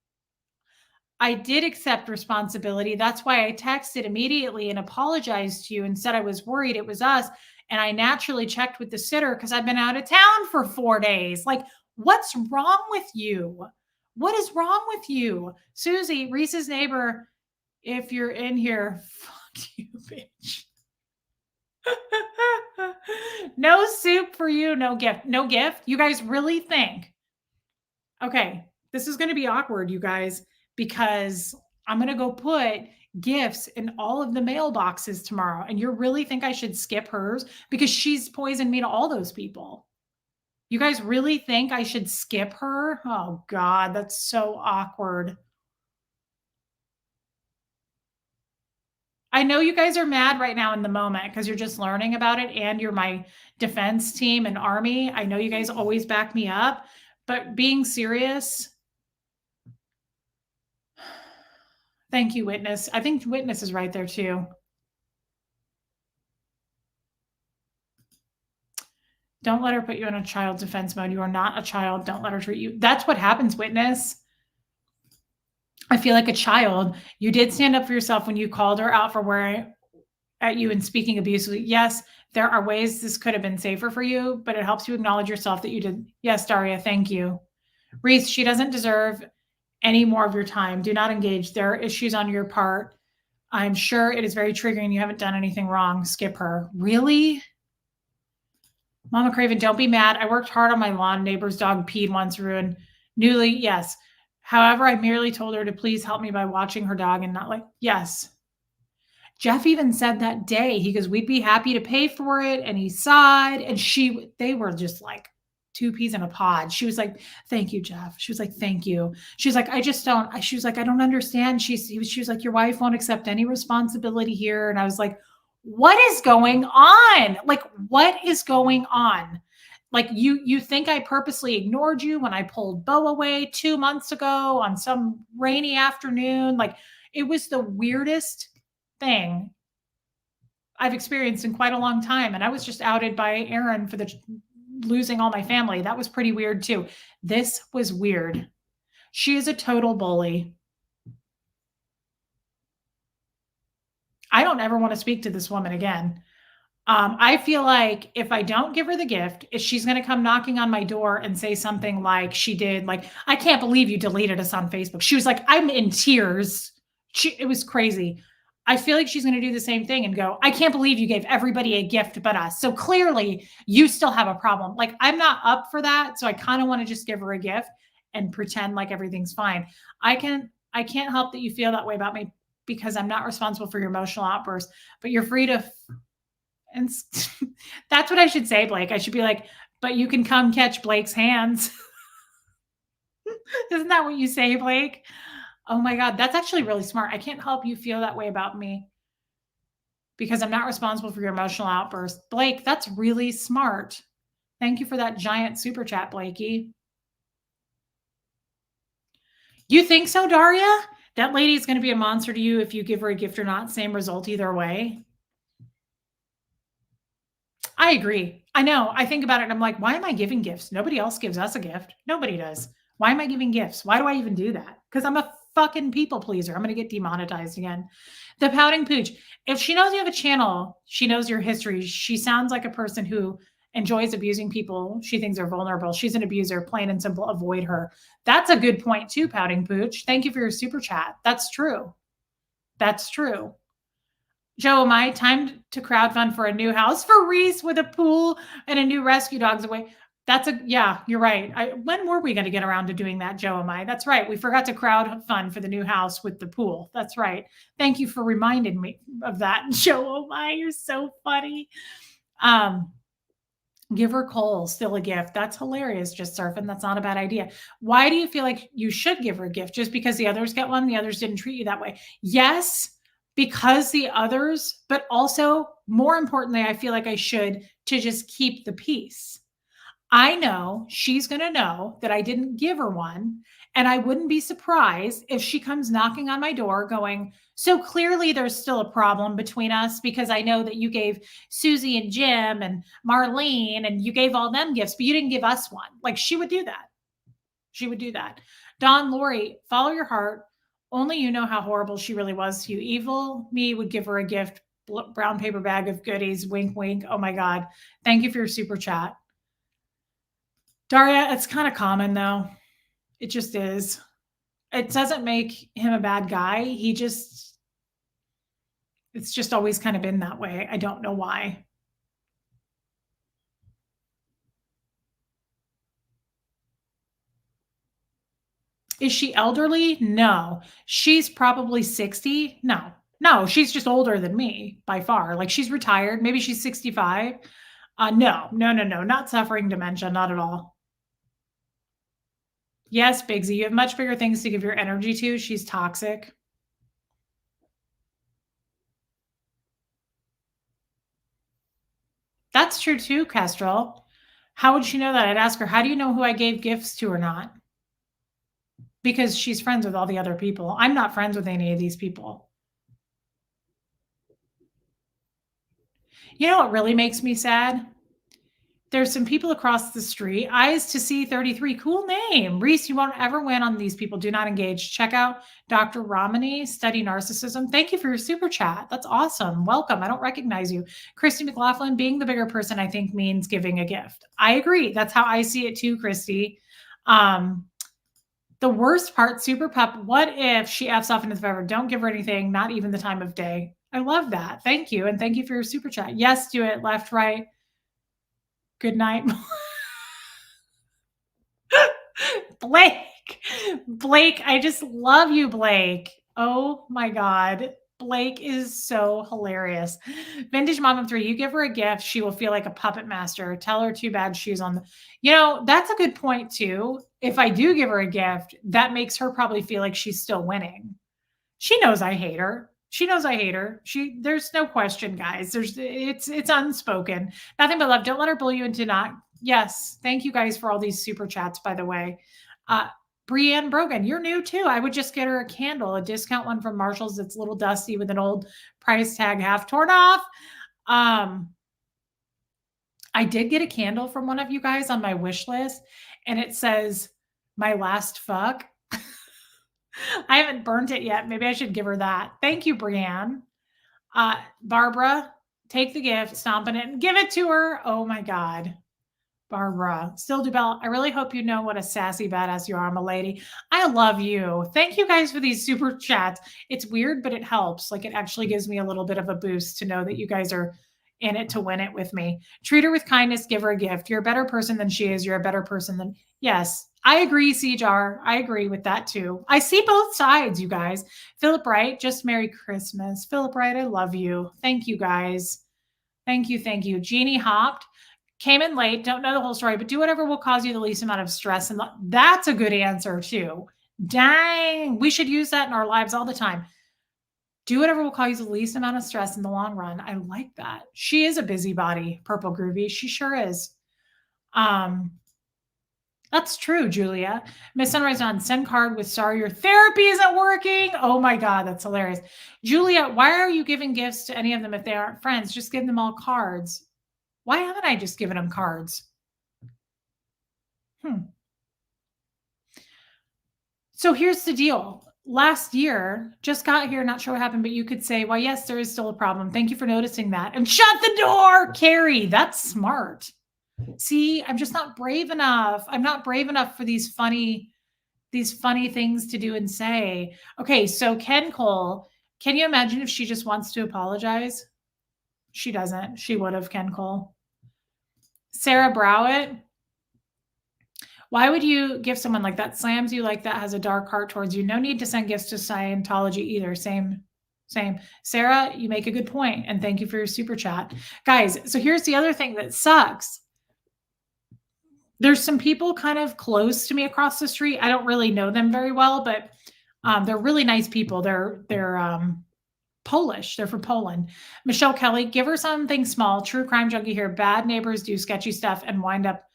I did accept responsibility. That's why I texted immediately and apologized to you and said I was worried it was us. And I naturally checked with the sitter because I've been out of town for 4 days. Like, what's wrong with you? What is wrong with you? Susie, Reese's neighbor, if you're in here, fuck you, bitch. No soup for you, no gift. No gift? You guys really think? Okay, this is going to be awkward, you guys, because I'm going to go put gifts in all of the mailboxes tomorrow. And you really think I should skip hers? Because she's poisoned me to all those people. You guys really think I should skip her? Oh God, that's so awkward. I know you guys are mad right now in the moment because you're just learning about it and you're my defense team and army. I know you guys always back me up, but being serious, Thank you, Witness. I think Witness is right there too. Don't let her put you in a child defense mode. You are not a child. Don't let her treat you. That's what happens, Witness. I feel like a child. You did stand up for yourself when you called her out for wearing at you and speaking abusively. Yes, there are ways this could have been safer for you, but it helps you acknowledge yourself that you did. Yes, Daria, thank you. Reese, she doesn't deserve any more of your time. Do not engage. There are issues on your part. I'm sure it is very triggering. You haven't done anything wrong. Skip her. Really? Mama Craven, don't be mad. I worked hard on my lawn. Neighbor's dog peed once, ruined. Newly, yes. However, I merely told her to please help me by watching her dog and not like, yes. Jeff even said that day, he goes, we'd be happy to pay for it. And he sighed. And they were just like two peas in a pod. She was like, thank you, Jeff. She was like, thank you. She was like, I just don't, she was like, I don't understand. She was like, your wife won't accept any responsibility here. And I was like, what is going on? Like, what is going on? Like you think I purposely ignored you when I pulled Bo away 2 months ago on some rainy afternoon? Like it was the weirdest thing I've experienced in quite a long time. And I was just outed by Aaron for the losing all my family. That was pretty weird too. This was weird. She is a total bully. I don't ever want to speak to this woman again. I feel like if I don't give her the gift, if she's going to come knocking on my door and say something like she did, like, I can't believe you deleted us on Facebook. She was like, I'm in tears. It was crazy. I feel like she's going to do the same thing and go, I can't believe you gave everybody a gift but us. So clearly you still have a problem. Like, I'm not up for that. So I kind of want to just give her a gift and pretend like everything's fine. I can't help that you feel that way about me because I'm not responsible for your emotional outbursts, but you're free to and that's what I should say, Blake. I should be like, but you can come catch Blake's hands. Isn't that what you say, Blake? Oh my God, that's actually really smart. I can't help you feel that way about me because I'm not responsible for your emotional outburst. Blake, that's really smart. Thank you for that giant super chat, Blakey. You think so, Daria? That lady is going to be a monster to you if you give her a gift or not. Same result either way. I agree. I know. I think about it and I'm like, why am I giving gifts? Nobody else gives us a gift. Nobody does. Why am I giving gifts? Why do I even do that? Because I'm a fucking people pleaser. I'm going to get demonetized again. The pouting pooch. If she knows you have a channel, she knows your history. She sounds like a person who enjoys abusing people. She thinks they're vulnerable. She's an abuser, plain and simple. Avoid her. That's a good point too, pouting pooch. Thank you for your super chat. That's true. That's true. Joe, am I time to crowdfund for a new house for Reese with a pool and a new rescue dogs away? Yeah, you're right. When were we going to get around to doing that, Joe? Am I? That's right. We forgot to crowdfund for the new house with the pool. That's right. Thank you for reminding me of that, Joe. Oh my, you're so funny. Give her coal, still a gift. That's hilarious, just surfing. That's not a bad idea. Why do you feel like you should give her a gift? Just because the others get one, the others didn't treat you that way? Yes, because the others, but also more importantly, I feel like I should to just keep the peace. I know she's going to know that I didn't give her one. And I wouldn't be surprised if she comes knocking on my door going, so clearly there's still a problem between us because I know that you gave Susie and Jim and Marlene and you gave all them gifts, but you didn't give us one. Like she would do that. She would do that. Don, Lori, follow your heart. Only you know how horrible she really was to you. Evil me would give her a gift, brown paper bag of goodies, wink, wink. Oh my God. Thank you for your super chat. Daria, it's kind of common though. It just is. It doesn't make him a bad guy. It's just always kind of been that way. I don't know why. Is she elderly? No. She's probably 60. No. No, she's just older than me by far. Like she's retired. Maybe she's 65. No, no, no, no, not suffering dementia, not at all. Yes, Bigsy, you have much bigger things to give your energy to. She's toxic. That's true too, Kestrel. How would she know that? I'd ask her, how do you know who I gave gifts to or not? because she's friends with all the other people. I'm not friends with any of these people. You know what really makes me sad? There's some people across the street. Eyes to see 33. Cool name. Reese, you won't ever win on these people. Do not engage. Check out Dr. Ramani, Study Narcissism. Thank you for your super chat. That's awesome. Welcome. I don't recognize you. Christy McLaughlin, being the bigger person, I think means giving a gift. I agree. That's how I see it too, Christy. The worst part, Super Pup, what if she F's off into the forever? Don't give her anything, not even the time of day. I love that. Thank you. And thank you for your super chat. Yes, do it. Left, right. Good night. Blake, I just love you, Blake. Oh my God. Blake is so hilarious. Vintage Mom of 3, you give her a gift, she will feel like a puppet master. Tell her too bad she's on the, that's a good point too. If I do give her a gift, that makes her probably feel like she's still winning. She knows I hate her. She knows I hate her. There's no question, guys. It's unspoken. Nothing but love. Don't let her bully you into not. Yes. Thank you guys for all these super chats, by the way. Brienne Brogan, you're new too. I would just get her a candle, a discount one from Marshall's that's a little dusty with an old price tag half torn off. I did get a candle from one of you guys on my wish list, and it says, "My last fuck." I haven't burnt it yet. Maybe I should give her that. Thank you, Brienne. Barbara, take the gift, stomp in it, and give it to her. Oh my God. Barbara, still do Bell. I really hope you know what a sassy badass you are. I'm a lady. I love you. Thank you guys for these super chats. It's weird, but it helps. Like, it actually gives me a little bit of a boost to know that you guys are in it to win it with me. Treat her with kindness. Give her a gift. You're a better person than she is. You're a better person than, yes. I agree, Sejar. I agree with that too. I see both sides, you guys. Philip Wright, just Merry Christmas. Philip Wright, I love you. Thank you, guys. Thank you. Thank you. Jeannie hopped. Came in late, don't know the whole story, but do whatever will cause you the least amount of stress. And that's a good answer too. Dang, we should use that in our lives all the time. Do whatever will cause you the least amount of stress in the long run. I like that. She is a busybody, Purple Groovy. She sure is. That's true, Julia. Miss Sunrise on send card with sorry your therapy isn't working. Oh my God, that's hilarious. Julia, why are you giving gifts to any of them if they aren't friends? Just give them all cards. Why haven't I just given them cards? So here's the deal. Last year, just got here, not sure what happened, but you could say, well, yes, there is still a problem. Thank you for noticing that. And shut the door, Carrie. That's smart. See, I'm just not brave enough. I'm not brave enough for these funny things to do and say. Okay, so Ken Cole, can you imagine if she just wants to apologize? She doesn't. She would have, Ken Cole. Sarah Browett, why would you give someone like that slams you like that has a dark heart towards you? No need to send gifts to Scientology either. Same. Sarah, you make a good point, and thank you for your super chat. Guys, so here's the other thing that sucks. There's some people kind of close to me across the street. I don't really know them very well, but they're really nice people. They're Polish. They're from Poland. Michelle Kelly, give her something small. True crime junkie here. Bad neighbors do sketchy stuff and wind up.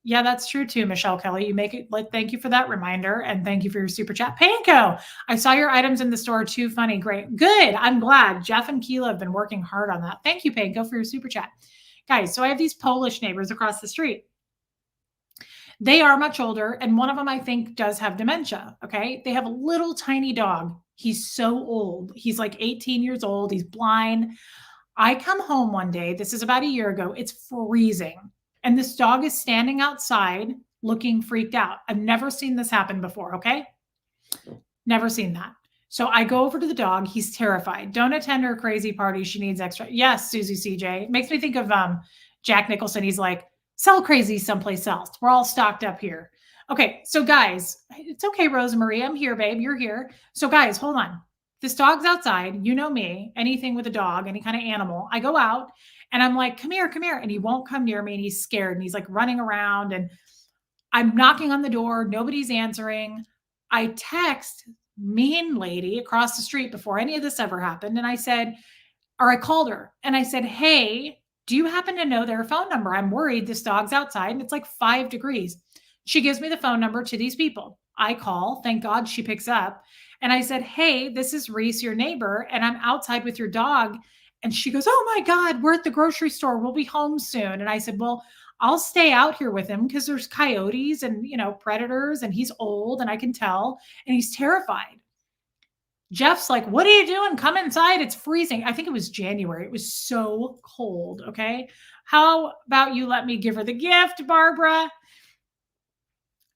Yeah, that's true too, Michelle Kelly. You make it like, thank you for that reminder. And thank you for your super chat. Panko, I saw your items in the store too. Funny. Great. Good. I'm glad. Jeff and Keela have been working hard on that. Thank you, Panko, for your super chat. Guys, so I have these Polish neighbors across the street. They are much older, and one of them, I think, does have dementia. Okay. They have a little tiny dog. He's so old. He's like 18 years old. He's blind. I come home one day. This is about a year ago. It's freezing. And this dog is standing outside looking freaked out. I've never seen this happen before. Okay. Never seen that. So I go over to the dog. He's terrified. Don't attend her crazy party. She needs extra. Yes, Susie CJ. Makes me think of Jack Nicholson. He's like, sell crazy someplace else. We're all stocked up here. Okay. So guys, it's okay, Rosemarie. I'm here, babe. You're here. So guys, hold on. This dog's outside. You know me, anything with a dog, any kind of animal. I go out and I'm like, come here. And he won't come near me. And he's scared and he's like running around and I'm knocking on the door. Nobody's answering. I text mean lady across the street before any of this ever happened. And I called her and I said, hey, do you happen to know their phone number? I'm worried this dog's outside and it's like 5 degrees. She gives me the phone number to these people. I call. Thank God she picks up. And I said, "Hey, this is Reese, your neighbor, and I'm outside with your dog." And she goes, "Oh my God, we're at the grocery store. We'll be home soon." And I said, "Well, I'll stay out here with him because there's coyotes and, predators, and he's old and I can tell, and he's terrified." Jeff's like, "What are you doing? Come inside. It's freezing." I think it was January. It was so cold. Okay. How about you let me give her the gift, Barbara?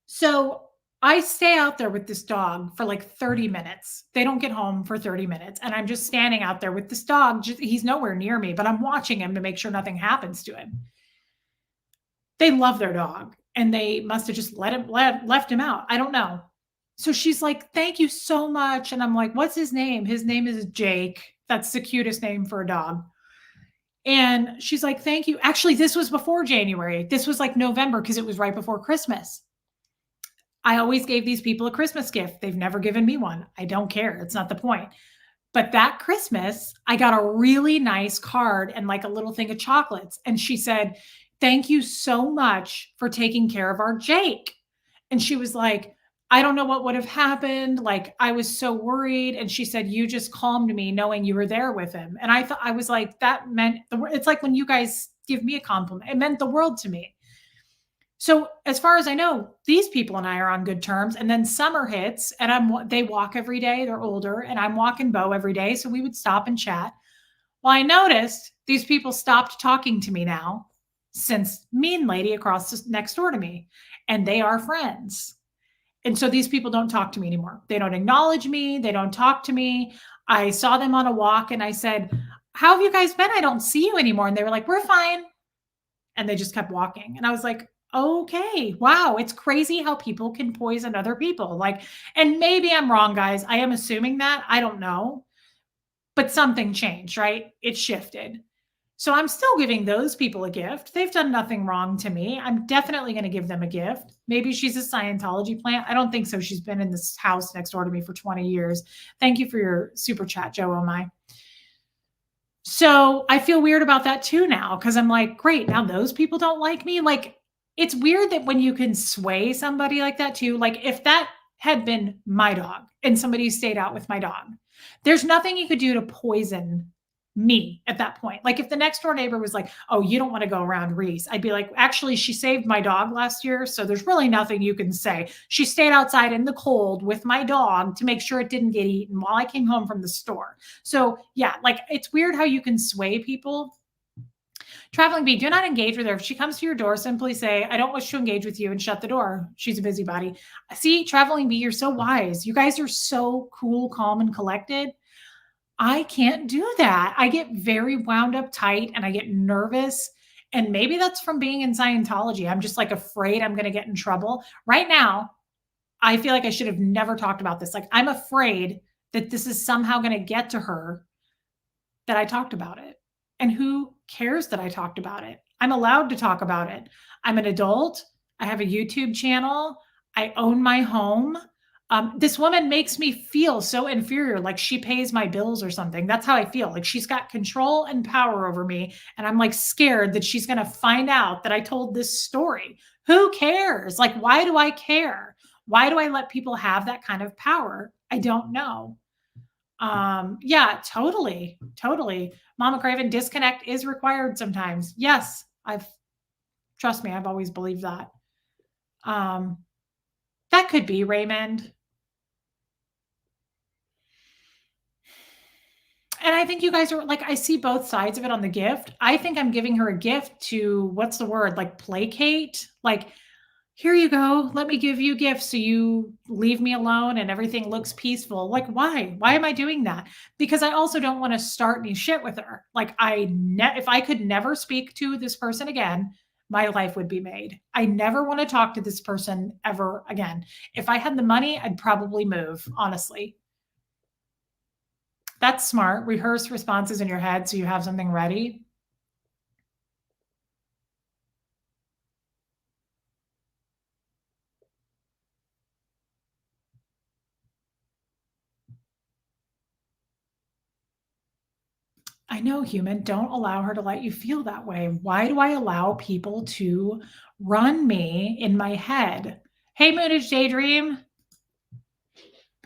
So I stay out there with this dog for like 30 minutes. They don't get home for 30 minutes. And I'm just standing out there with this dog. He's nowhere near me, but I'm watching him to make sure nothing happens to him. They love their dog and they must have just left him out. I don't know. So she's like, "Thank you so much." And I'm like, "What's his name?" "His name is Jake." That's the cutest name for a dog. And she's like, "Thank you." Actually, this was before January. This was like November because it was right before Christmas. I always gave these people a Christmas gift. They've never given me one. I don't care. It's not the point. But that Christmas, I got a really nice card and like a little thing of chocolates. And she said, "Thank you so much for taking care of our Jake." And she was like, "I don't know what would have happened. Like, I was so worried." And she said, "You just calmed me knowing you were there with him." And I thought, I was like, that meant it's like when you guys give me a compliment, it meant the world to me. So as far as I know, these people and I are on good terms. And then summer hits, and they walk every day. They're older, and I'm walking Bo every day, so we would stop and chat. Well, I noticed these people stopped talking to me now since Mean Lady across next door to me, and they are friends. And so these people don't talk to me anymore. They don't acknowledge me. They don't talk to me. I saw them on a walk, and I said, "How have you guys been? I don't see you anymore." And they were like, "We're fine." And they just kept walking. And I was like, "Okay, wow, it's crazy how people can poison other people." Like, and maybe I'm wrong, guys. I am assuming that. I don't know. But something changed, right? It shifted. So I'm still giving those people a gift. They've done nothing wrong to me. I'm definitely going to give them a gift. Maybe she's a Scientology plant. I don't think so. She's been in this house next door to me for 20 years. Thank you for your super chat, Joe Oh my. So I feel weird about that too now because I'm like, great, now those people don't like me. Like, it's weird that when you can sway somebody like that too, like if that had been my dog and somebody stayed out with my dog, there's nothing you could do to poison me at that point. Like if the next door neighbor was like, "Oh, you don't want to go around Reese," I'd be like, "Actually, she saved my dog last year, so there's really nothing you can say. She stayed outside in the cold with my dog to make sure it didn't get eaten while I came home from the store." So yeah, like it's weird how you can sway people. Traveling bee, do not engage with her. If she comes to your door, simply say, "I don't wish to engage with you," and shut the door. She's a busybody. See, traveling bee, you're so wise. You guys are so cool, calm, and collected. I can't do that. I get very wound up tight and I get nervous. And maybe that's from being in Scientology. I'm just like afraid I'm going to get in trouble. Right now, I feel like I should have never talked about this. Like, I'm afraid that this is somehow going to get to her that I talked about it. And who cares that I talked about it? I'm allowed to talk about it. I'm an adult. I have a YouTube channel. I own my home. This woman makes me feel so inferior, like she pays my bills or something. That's how I feel. Like she's got control and power over me. And I'm like scared that she's going to find out that I told this story. Who cares? Like, why do I care? Why do I let people have that kind of power? I don't know. Yeah, totally. Totally. Mama Craven, disconnect is required sometimes. Yes, trust me, I've always believed that. That could be Raymond. And I think you guys are like, I see both sides of it on the gift. I think I'm giving her a gift to, what's the word? Like placate. Like, here you go. Let me give you gifts so you leave me alone and everything looks peaceful. Like, why? Why am I doing that? Because I also don't want to start any shit with her. Like, if I could never speak to this person again, my life would be made. I never want to talk to this person ever again. If I had the money, I'd probably move, honestly. That's smart. Rehearse responses in your head so you have something ready. I know, human. Don't allow her to let you feel that way. Why do I allow people to run me in my head? Hey, Moonage Daydream.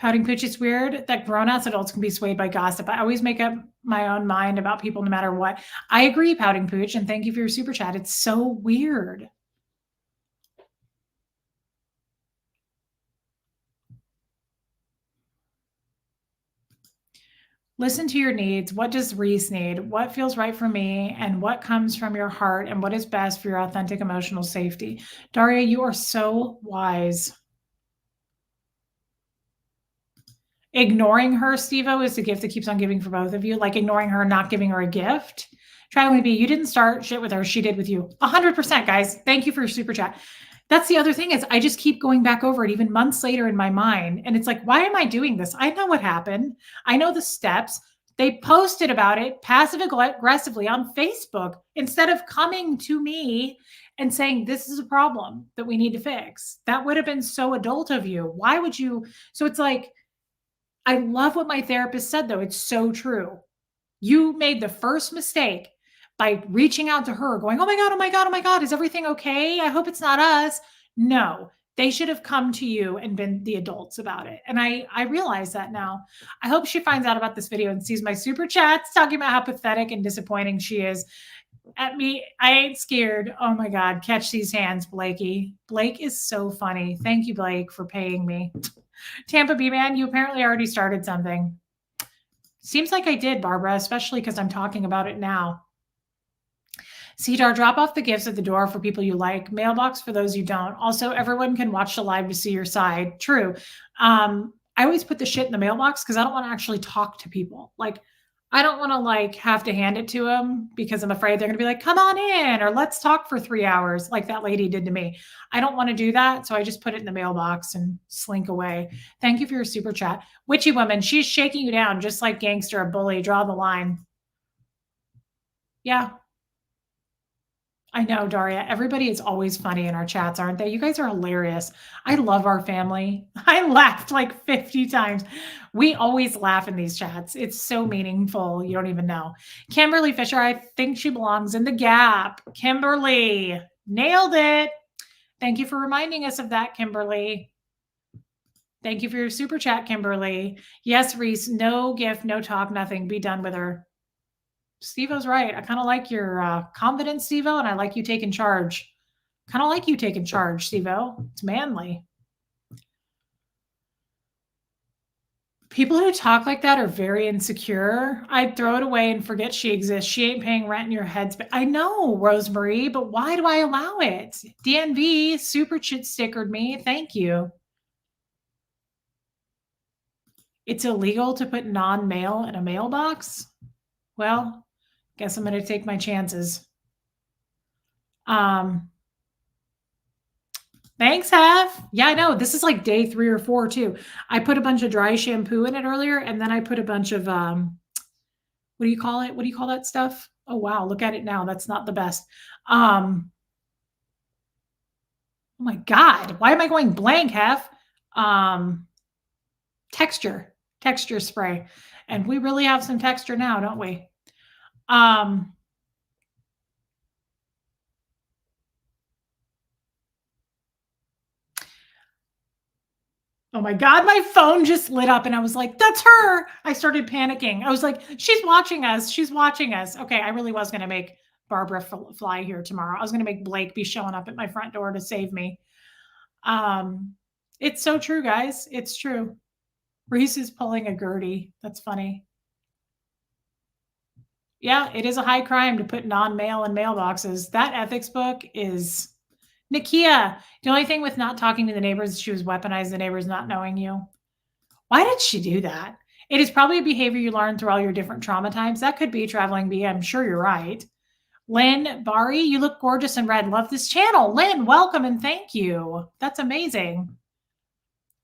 Pouting Pooch is weird that grown-ass adults can be swayed by gossip. I always make up my own mind about people no matter what. I agree, Pouting Pooch, and thank you for your super chat. It's so weird. Listen to your needs. What does Reese need? What feels right for me? And what comes from your heart? And what is best for your authentic emotional safety? Daria, you are so wise. Ignoring her, Steve-O, is the gift that keeps on giving for both of you. Like ignoring her, not giving her a gift. Try B, you didn't start shit with her. She did with you. 100%, guys. Thank you for your super chat. That's the other thing is I just keep going back over it even months later in my mind. And it's like, why am I doing this? I know what happened. I know the steps. They posted about it passive aggressively on Facebook instead of coming to me and saying, this is a problem that we need to fix. That would have been so adult of you. Why would you? So it's like, I love what my therapist said, though. It's so true. You made the first mistake by reaching out to her, going, oh my God, oh my God, oh my God, is everything okay? I hope it's not us. No, they should have come to you and been the adults about it. And I realize that now. I hope she finds out about this video and sees my super chats talking about how pathetic and disappointing she is at me. I ain't scared. Oh my God, catch these hands, Blakey. Blake is so funny. Thank you, Blake, for paying me. Tampa B man, you apparently already started something. Seems like I did, Barbara, especially because I'm talking about it now. Cedar, drop off the gifts at the door for people you like. Mailbox for those you don't. Also, everyone can watch the live to see your side. True. I always put the shit in the mailbox because I don't want to actually talk to people. Like, I don't want to like have to hand it to them because I'm afraid they're going to be like, come on in or let's talk for 3 hours like that lady did to me. I don't want to do that. So I just put it in the mailbox and slink away. Thank you for your super chat. Witchy woman, she's shaking you down just like gangster, a bully. Draw the line. Yeah. I know, Daria. Everybody is always funny in our chats, aren't they? You guys are hilarious. I love our family. I laughed like 50 times. We always laugh in these chats. It's so meaningful. You don't even know. Kimberly Fisher, I think she belongs in the gap. Kimberly, nailed it. Thank you for reminding us of that, Kimberly. Thank you for your super chat, Kimberly. Yes, Reese, no gift, no talk, nothing. Be done with her. Steve-O's right. I kind of like your confidence, Steve-O, and I like you taking charge. Kind of like you taking charge, Steve-O. It's manly. People who talk like that are very insecure. I'd throw it away and forget she exists. She ain't paying rent in your heads. But I know, Rosemarie, but why do I allow it? DNV super chit stickered me. Thank you. It's illegal to put non-mail in a mailbox? Well, guess I'm going to take my chances. Thanks, Hef. Yeah, I know. This is like day 3 or 4 too. I put a bunch of dry shampoo in it earlier, and then I put a bunch of what do you call it? What do you call that stuff? Oh wow, look at it now. That's not the best. Oh my God, why am I going blank, Hef? Texture spray. And we really have some texture now, don't we? Oh my God, my phone just lit up and I was like, that's her. I started panicking. I was like, she's watching us. She's watching us. Okay, I really was going to make Barbara fly here tomorrow. I was going to make Blake be showing up at my front door to save me. It's so true, guys. It's true. Reese is pulling a Gertie. That's funny. Yeah, it is a high crime to put non-mail in mailboxes. That ethics book is... Nakia, the only thing with not talking to the neighbors is she was weaponized the neighbors not knowing you. Why did she do that? It is probably a behavior you learn through all your different trauma times. That could be traveling bee. I'm sure you're right. Lynn Bari, you look gorgeous in red. Love this channel. Lynn, welcome and thank you. That's amazing.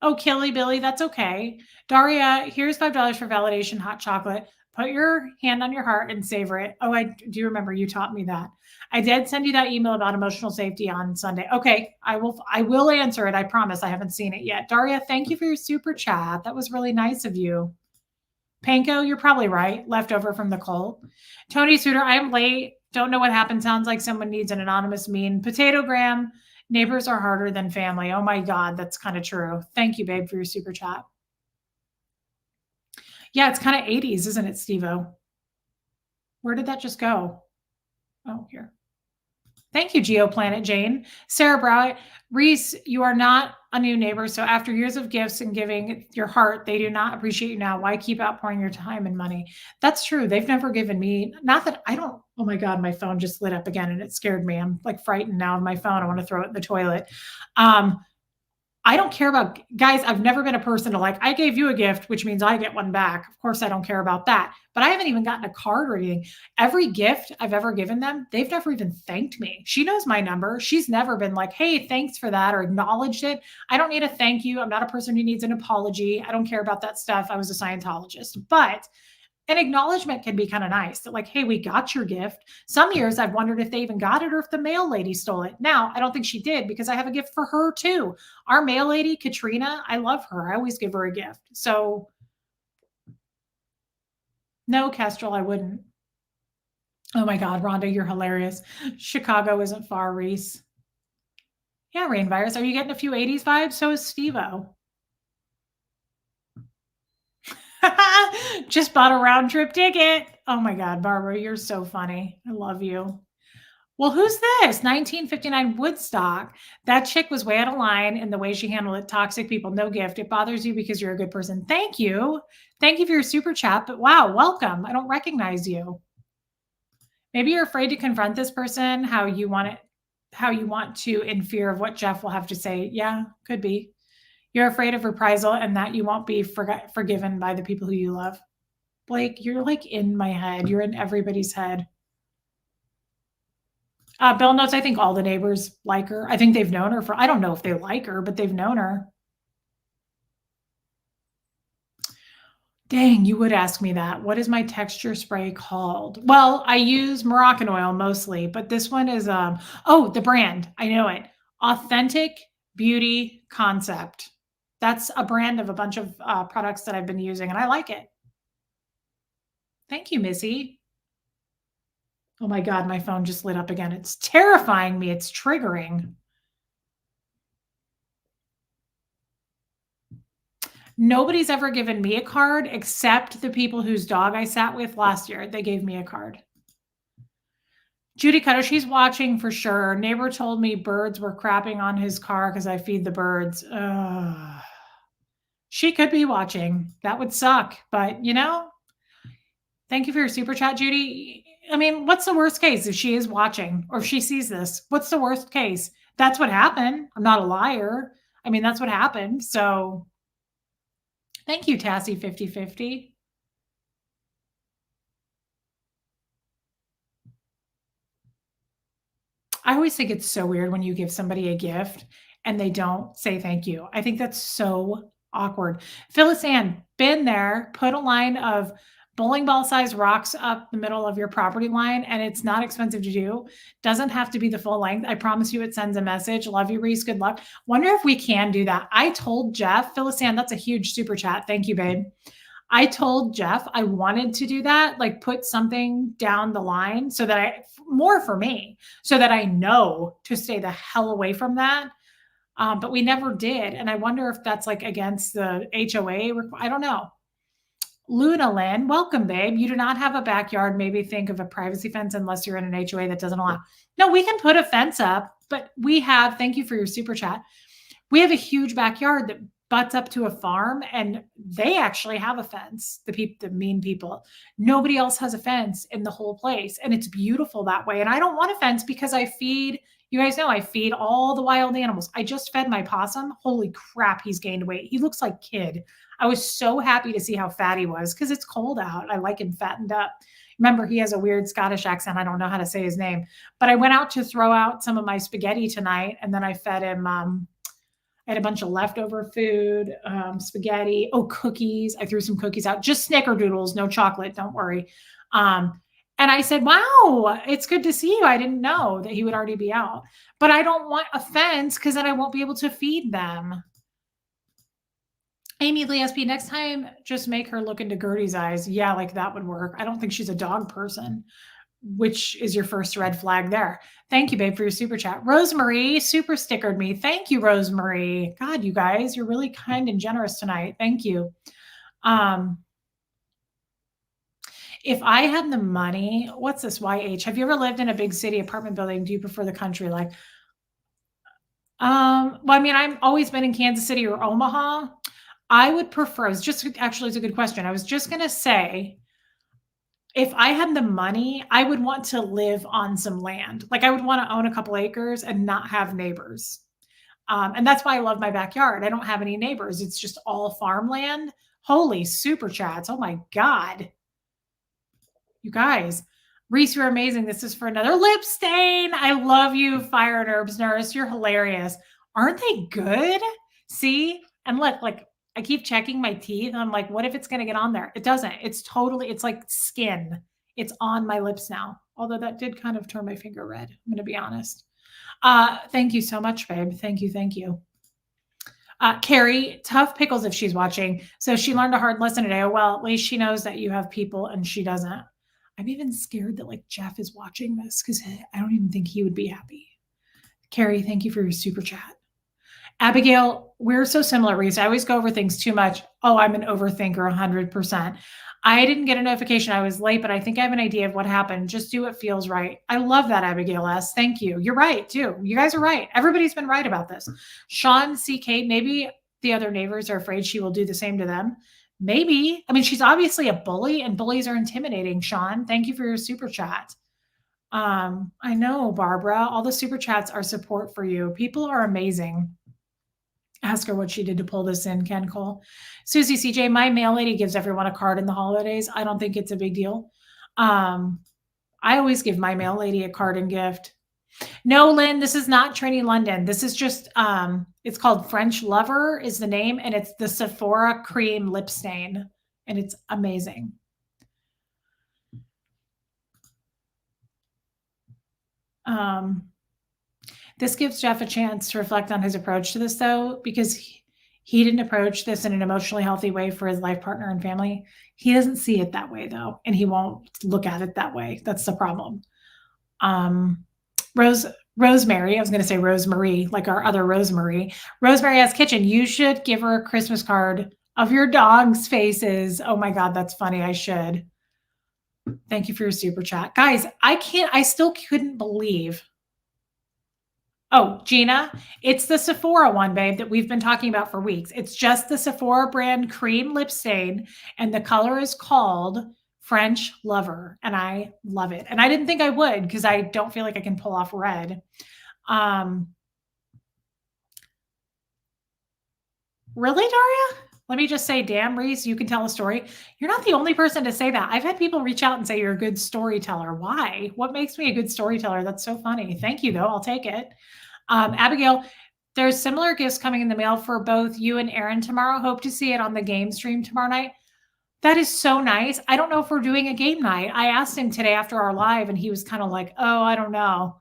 Oh, Killy Billy, that's okay. Daria, here's $5 for validation hot chocolate. Put your hand on your heart and savor it. Oh, I do remember you taught me that. I did send you that email about emotional safety on Sunday. Okay, I will answer it. I promise. I haven't seen it yet. Daria, thank you for your super chat. That was really nice of you. Panko, you're probably right. Leftover from the cult. Tony Suter, I am late. Don't know what happened. Sounds like someone needs an anonymous mean. Potato Gram, neighbors are harder than family. Oh my God, that's kind of true. Thank you, babe, for your super chat. Yeah, it's kinda 80s, isn't it, Steve-O? Where did that just go? Oh, here. Thank you, GeoPlanet Jane. Sarah Brow, Reese, you are not a new neighbor. So after years of gifts and giving your heart, they do not appreciate you now. Why keep outpouring your time and money? That's true. They've never given me, not that I don't, oh my God, my phone just lit up again and it scared me. I'm like frightened now on my phone. I want to throw it in the toilet. Um, I don't care about guys. I've never been a person to like, I gave you a gift, which means I get one back. Of course, I don't care about that. But I haven't even gotten a card or anything. Every gift I've ever given them, they've never even thanked me. She knows my number. She's never been like, hey, thanks for that or acknowledged it. I don't need a thank you. I'm not a person who needs an apology. I don't care about that stuff. I was a Scientologist. But an acknowledgement can be kind of nice that like, hey, we got your gift. Some years I've wondered if they even got it or if the mail lady stole it. Now I don't think she did because I have a gift for her too. Our mail lady, Katrina, I love her. I always give her a gift. So no, Kestrel, I wouldn't. Oh my God, Rhonda, you're hilarious. Chicago isn't far, Reese. Yeah, Rain Virus. Are you getting a few 80s vibes? So is Steve-O. Just bought a round trip ticket. Oh my God, Barbara, you're so funny. I love you. Well, who's this? 1959 Woodstock. That chick was way out of line in the way she handled it. Toxic people, no gift. It bothers you because you're a good person. Thank you. Thank you for your super chat. But wow, welcome. I don't recognize you. Maybe you're afraid to confront this person how you want it, how you want to, in fear of what Jeff will have to say. Yeah, could be. You're afraid of reprisal and that you won't be forgiven by the people who you love. Blake, you're like in my head. You're in everybody's head. Bill notes, I think all the neighbors like her. I think they've known her for, I don't know if they like her, but they've known her. Dang, you would ask me that. What is my texture spray called? Well, I use Moroccan oil mostly, but this one is, oh, the brand. I know it. Authentic Beauty Concept. That's a brand of a bunch of products that I've been using, and I like it. Thank you, Missy. Oh my God, my phone just lit up again. It's terrifying me. It's triggering. Nobody's ever given me a card except the people whose dog I sat with last year. They gave me a card. Judy Cutter, she's watching for sure. Neighbor told me birds were crapping on his car because I feed the birds. She could be watching. That would suck. But, you know, thank you for your super chat, Judy. I mean, what's the worst case if she is watching or if she sees this? What's the worst case? That's what happened. I'm not a liar. I mean, that's what happened. So thank you, Tassie 5050. I always think it's so weird when you give somebody a gift and they don't say thank you. I think that's so awkward. Phyllis Ann, been there, put a line of bowling ball sized rocks up the middle of your property line, and it's not expensive to do. Doesn't have to be the full length. I promise you it sends a message. Love you, Reese. Good luck. Wonder if we can do that. I told Jeff, Phyllis Ann, that's a huge super chat. Thank you, babe. I told Jeff I wanted to do that, like put something down the line so that more for me, so that I know to stay the hell away from that. But we never did. And I wonder if that's like against the HOA. I don't know. Luna Lynn, welcome, babe. You do not have a backyard. Maybe think of a privacy fence unless you're in an HOA that doesn't allow. No, we can put a fence up, but thank you for your super chat. We have a huge backyard that butts up to a farm and they actually have a fence. The mean people, nobody else has a fence in the whole place. And it's beautiful that way. And I don't want a fence because you guys know I feed all the wild animals. I just fed my possum. Holy crap. He's gained weight. He looks like Kid. I was so happy to see how fat he was because it's cold out. I like him fattened up. Remember, he has a weird Scottish accent. I don't know how to say his name, but I went out to throw out some of my spaghetti tonight. And then I fed him, I had a bunch of leftover food, spaghetti, cookies. I threw some cookies out, just snickerdoodles, no chocolate, don't worry. And I said, wow, it's good to see you. I didn't know that he would already be out, but I don't want a fence because then I won't be able to feed them. Amy Lee SP, next time, just make her look into Gertie's eyes. Yeah, like that would work. I don't think she's a dog person, which is your first red flag there. Thank you, babe, for your super chat. Rosemary super stickered me. Thank you, Rosemary. God, you guys, you're really kind and generous tonight. Thank you. If I had the money, what's this YH? Have you ever lived in a big city apartment building? Do you prefer the country life? Well, I mean, I've always been in Kansas City or Omaha. I would prefer, it's just actually it's a good question. I was just gonna say, if I had the money, I would want to live on some land. Like I would want to own a couple acres and not have neighbors. And that's why I love my backyard. I don't have any neighbors. It's just all farmland. Holy super chats. Oh my God. You guys, Reese, you're amazing. This is for another lip stain. I love you, Fire and Herbs Nurse. You're hilarious. Aren't they good? See? And look, like I keep checking my teeth. I'm like, what if it's going to get on there? It doesn't. It's like skin. It's on my lips now. Although that did kind of turn my finger red. I'm going to be honest. Thank you so much, babe. Thank you. Thank you. Carrie, tough pickles if she's watching. So she learned a hard lesson today. Oh, well, at least she knows that you have people and she doesn't. I'm even scared that like Jeff is watching this because I don't even think he would be happy. Carrie, thank you for your super chat. Abigail, we're so similar, Reese. I always go over things too much. Oh, I'm an overthinker 100%. I didn't get a notification. I was late, but I think I have an idea of what happened. Just do what feels right. I love that, Abigail S. Thank you. You're right, too. You guys are right. Everybody's been right about this. Sean CK, maybe the other neighbors are afraid she will do the same to them. Maybe. I mean, she's obviously a bully, and bullies are intimidating, Sean. Thank you for your super chat. I know, Barbara. All the super chats are support for you. People are amazing. Ask her what she did to pull this in, Ken Cole. Susie CJ, my mail lady gives everyone a card in the holidays. I don't think it's a big deal. I always give my mail lady a card and gift. No, Lynn, this is not Trini London. This is just, it's called French Lover is the name, and it's the Sephora Cream Lip Stain, and it's amazing. This gives Jeff a chance to reflect on his approach to this, though, because he didn't approach this in an emotionally healthy way for his life partner and family. He doesn't see it that way, though, and he won't look at it that way. That's the problem. Rosemary, I was going to say Rosemary, like our other Rosemary. Rosemary has kitchen. You should give her a Christmas card of your dog's faces. Oh my God, that's funny. I should. Thank you for your super chat. Guys, I still couldn't believe. Oh, Gina, it's the Sephora one, babe, that we've been talking about for weeks. It's just the Sephora brand cream lip stain, and the color is called French Lover, and I love it. And I didn't think I would because I don't feel like I can pull off red. Really, Daria? Let me just say, damn, Reese, you can tell a story. You're not the only person to say that. I've had people reach out and say you're a good storyteller. Why? What makes me a good storyteller? That's so funny. Thank you, though. I'll take it. Abigail, there's similar gifts coming in the mail for both you and Aaron tomorrow. Hope to see it on the game stream tomorrow night. That is so nice. I don't know if we're doing a game night. I asked him today after our live, and he was kind of like, oh, I don't know.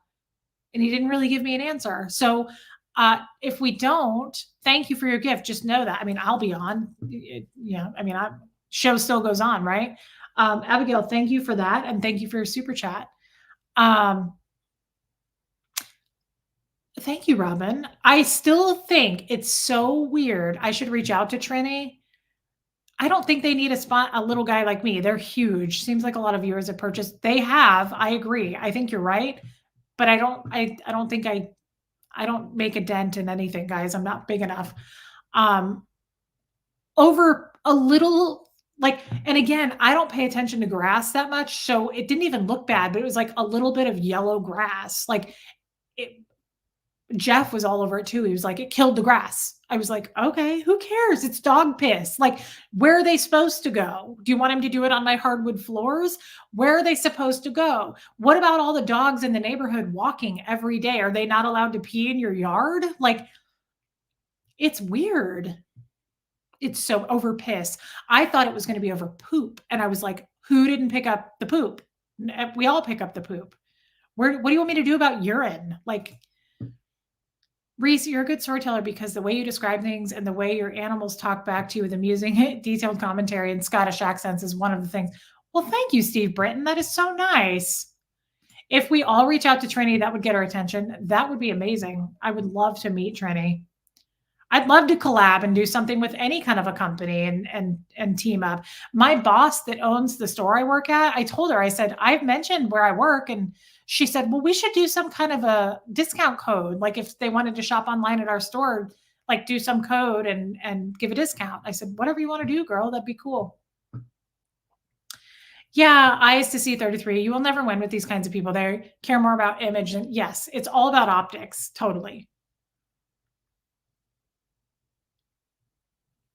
And he didn't really give me an answer. So if we don't, thank you for your gift. Just know that. I mean, I'll be on. Show still goes on, right? Abigail, thank you for that. And thank you for your super chat. Thank you, Robin. I still think it's so weird. I should reach out to Trini. I don't think they need a little guy like me. They're huge. Seems like a lot of viewers have purchased. They have. I agree. I think you're right. But I don't think I don't make a dent in anything, guys. I'm not big enough. Over a little, like, and again, I don't pay attention to grass that much, so it didn't even look bad, but it was like a little bit of yellow grass. Like Jeff was all over it too. He was like, it killed the grass. I was like, okay, who cares? It's dog piss. Like, where are they supposed to go? Do you want him to do it on my hardwood floors? Where are they supposed to go? What about all the dogs in the neighborhood walking every day? Are they not allowed to pee in your yard? Like, it's weird. It's so over piss. I thought it was going to be over poop. And I was like, who didn't pick up the poop? We all pick up the poop. What do you want me to do about urine? Like, Reese, you're a good storyteller because the way you describe things and the way your animals talk back to you with amusing, detailed commentary and Scottish accents is one of the things. Well, thank you, Steve Britton. That is so nice. If we all reach out to Trini, that would get our attention. That would be amazing. I would love to meet Trini. I'd love to collab and do something with any kind of a company and team up. My boss that owns the store I work at, I told her, I said, I've mentioned where I work, and she said, well, we should do some kind of a discount code. Like if they wanted to shop online at our store, like do some code and give a discount. I said, whatever you want to do, girl, that'd be cool. Yeah, eyes to see 33. You will never win with these kinds of people. They care more about image and yes, it's all about optics. Totally.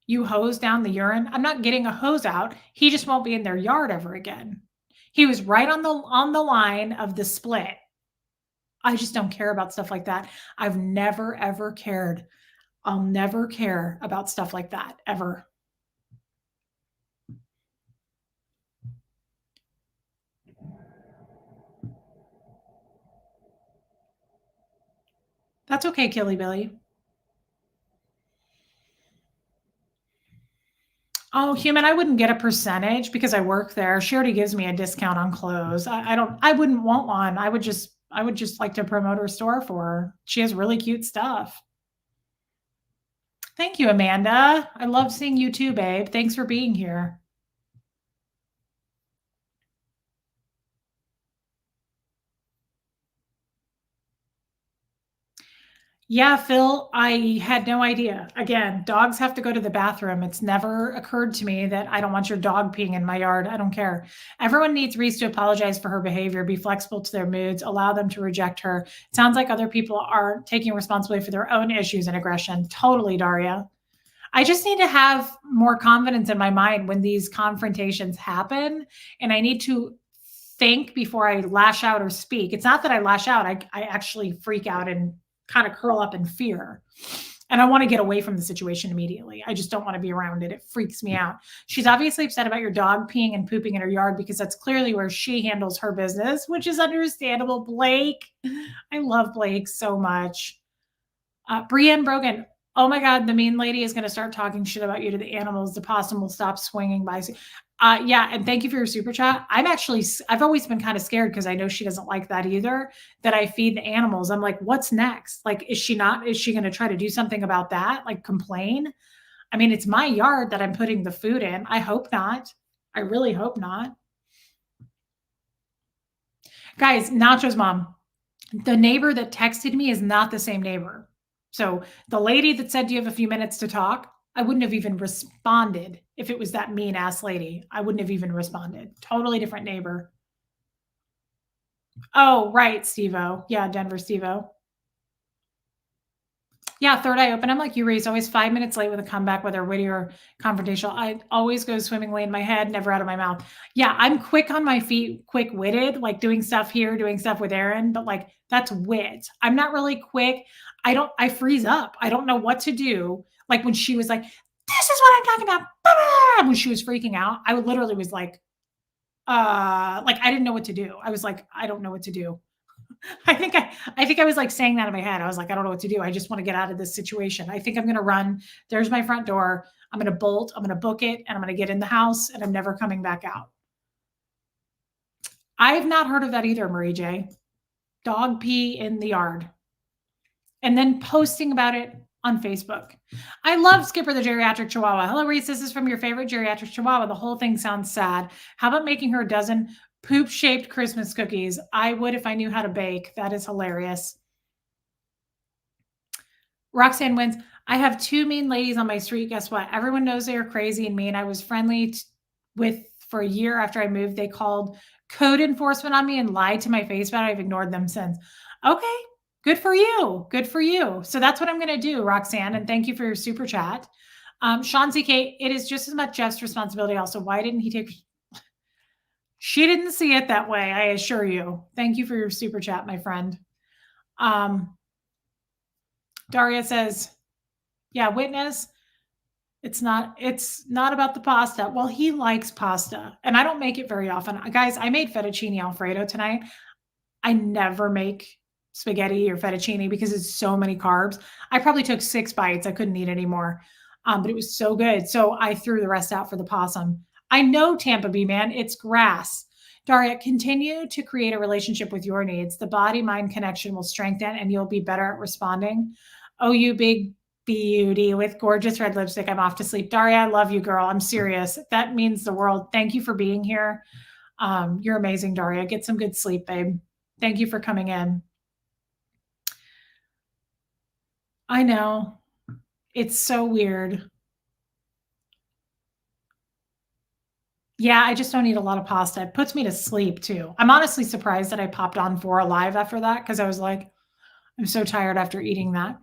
You hose down the urine. I'm not getting a hose out. He just won't be in their yard ever again. He was right on the line of the split. I just don't care about stuff like that. I've never ever cared. I'll never care about stuff like that ever. That's okay, Killy Billy. Oh, human, I wouldn't get a percentage because I work there. She already gives me a discount on clothes. I don't I wouldn't want one. I would just like to promote her store for her. She has really cute stuff. Thank you, Amanda. I love seeing you too, babe. Thanks for being here. Yeah, Phil, I had no idea. Again, dogs have to go to the bathroom. It's never occurred to me that I don't want your dog peeing in my yard. I don't care. Everyone needs Reese to apologize for her behavior, be flexible to their moods, allow them to reject her. Sounds like other people are taking responsibility for their own issues and aggression. Totally, Daria. I just need to have more confidence in my mind when these confrontations happen. And I need to think before I lash out or speak. It's not that I lash out, I actually freak out and kind of curl up in fear. And I want to get away from the situation immediately. I just don't want to be around it. It freaks me out. She's obviously upset about your dog peeing and pooping in her yard because that's clearly where she handles her business, which is understandable. Blake, I love Blake so much. Brienne Brogan. Oh my God, the mean lady is going to start talking shit about you to the animals. The possum will stop swinging by. Yeah, and thank you for your super chat. I've always been kind of scared because I know she doesn't like that either, that I feed the animals. I'm like, what's next? Like, is she going to try to do something about that? Like, complain? I mean, it's my yard that I'm putting the food in. I hope not. I really hope not. Guys, Nacho's mom, the neighbor that texted me is not the same neighbor. So the lady that said, do you have a few minutes to talk? I wouldn't have even responded if it was that mean ass lady. I wouldn't have even responded. Totally different neighbor. Oh, right, Stevo. Yeah, Denver Stevo. Yeah, third eye open. I'm like you, Reese, always 5 minutes late with a comeback, whether witty or confrontational. I always go swimmingly in my head, never out of my mouth. Yeah, I'm quick on my feet, quick witted, like doing stuff here, doing stuff with Aaron, but like that's wit. I'm not really quick. I freeze up. I don't know what to do. Like when she was like, this is what I'm talking about. When she was freaking out, I literally was like I didn't know what to do. I was like, I don't know what to do. I think I was like saying that in my head. I was like, I don't know what to do. I just want to get out of this situation. I think I'm going to run. There's my front door. I'm going to bolt. I'm going to book it, and I'm going to get in the house, and I'm never coming back out. I've not heard of that either, Marie J. Dog pee in the yard, and then posting about it on Facebook. I love Skipper the geriatric chihuahua. Hello, Reese. This is from your favorite geriatric chihuahua. The whole thing sounds sad. How about making her a dozen poop-shaped Christmas cookies? I would if I knew how to bake. That is hilarious. Roxanne wins. I have two mean ladies on my street. Guess what? Everyone knows they are crazy and mean. I was friendly with for a year after I moved. They called code enforcement on me and lied to my face about it. I've ignored them since. Okay, good for you. Good for you. So that's what I'm going to do, Roxanne. And thank you for your super chat. Sean CK, it is just as much Jeff's responsibility. Also, why didn't he take? She didn't see it that way. I assure you. Thank you for your super chat, my friend. Daria says, yeah, witness. It's not about the pasta. Well, he likes pasta, and I don't make it very often. Guys, I made fettuccine alfredo tonight. I never make spaghetti or fettuccine because it's so many carbs. I probably took 6 bites. I couldn't eat anymore. But it was so good. So I threw the rest out for the possum. I know, Tampa Bay man, it's grass. Daria, continue to create a relationship with your needs. The body-mind connection will strengthen and you'll be better at responding. Oh, you big Beauty with gorgeous red lipstick. I'm off to sleep. Daria, I love you, girl. I'm serious. That means the world. Thank you for being here. You're amazing, Daria. Get some good sleep, babe. Thank you for coming in. I know. It's so weird. Yeah, I just don't eat a lot of pasta. It puts me to sleep too. I'm honestly surprised that I popped on 4 Alive after that because I was like, I'm so tired after eating that.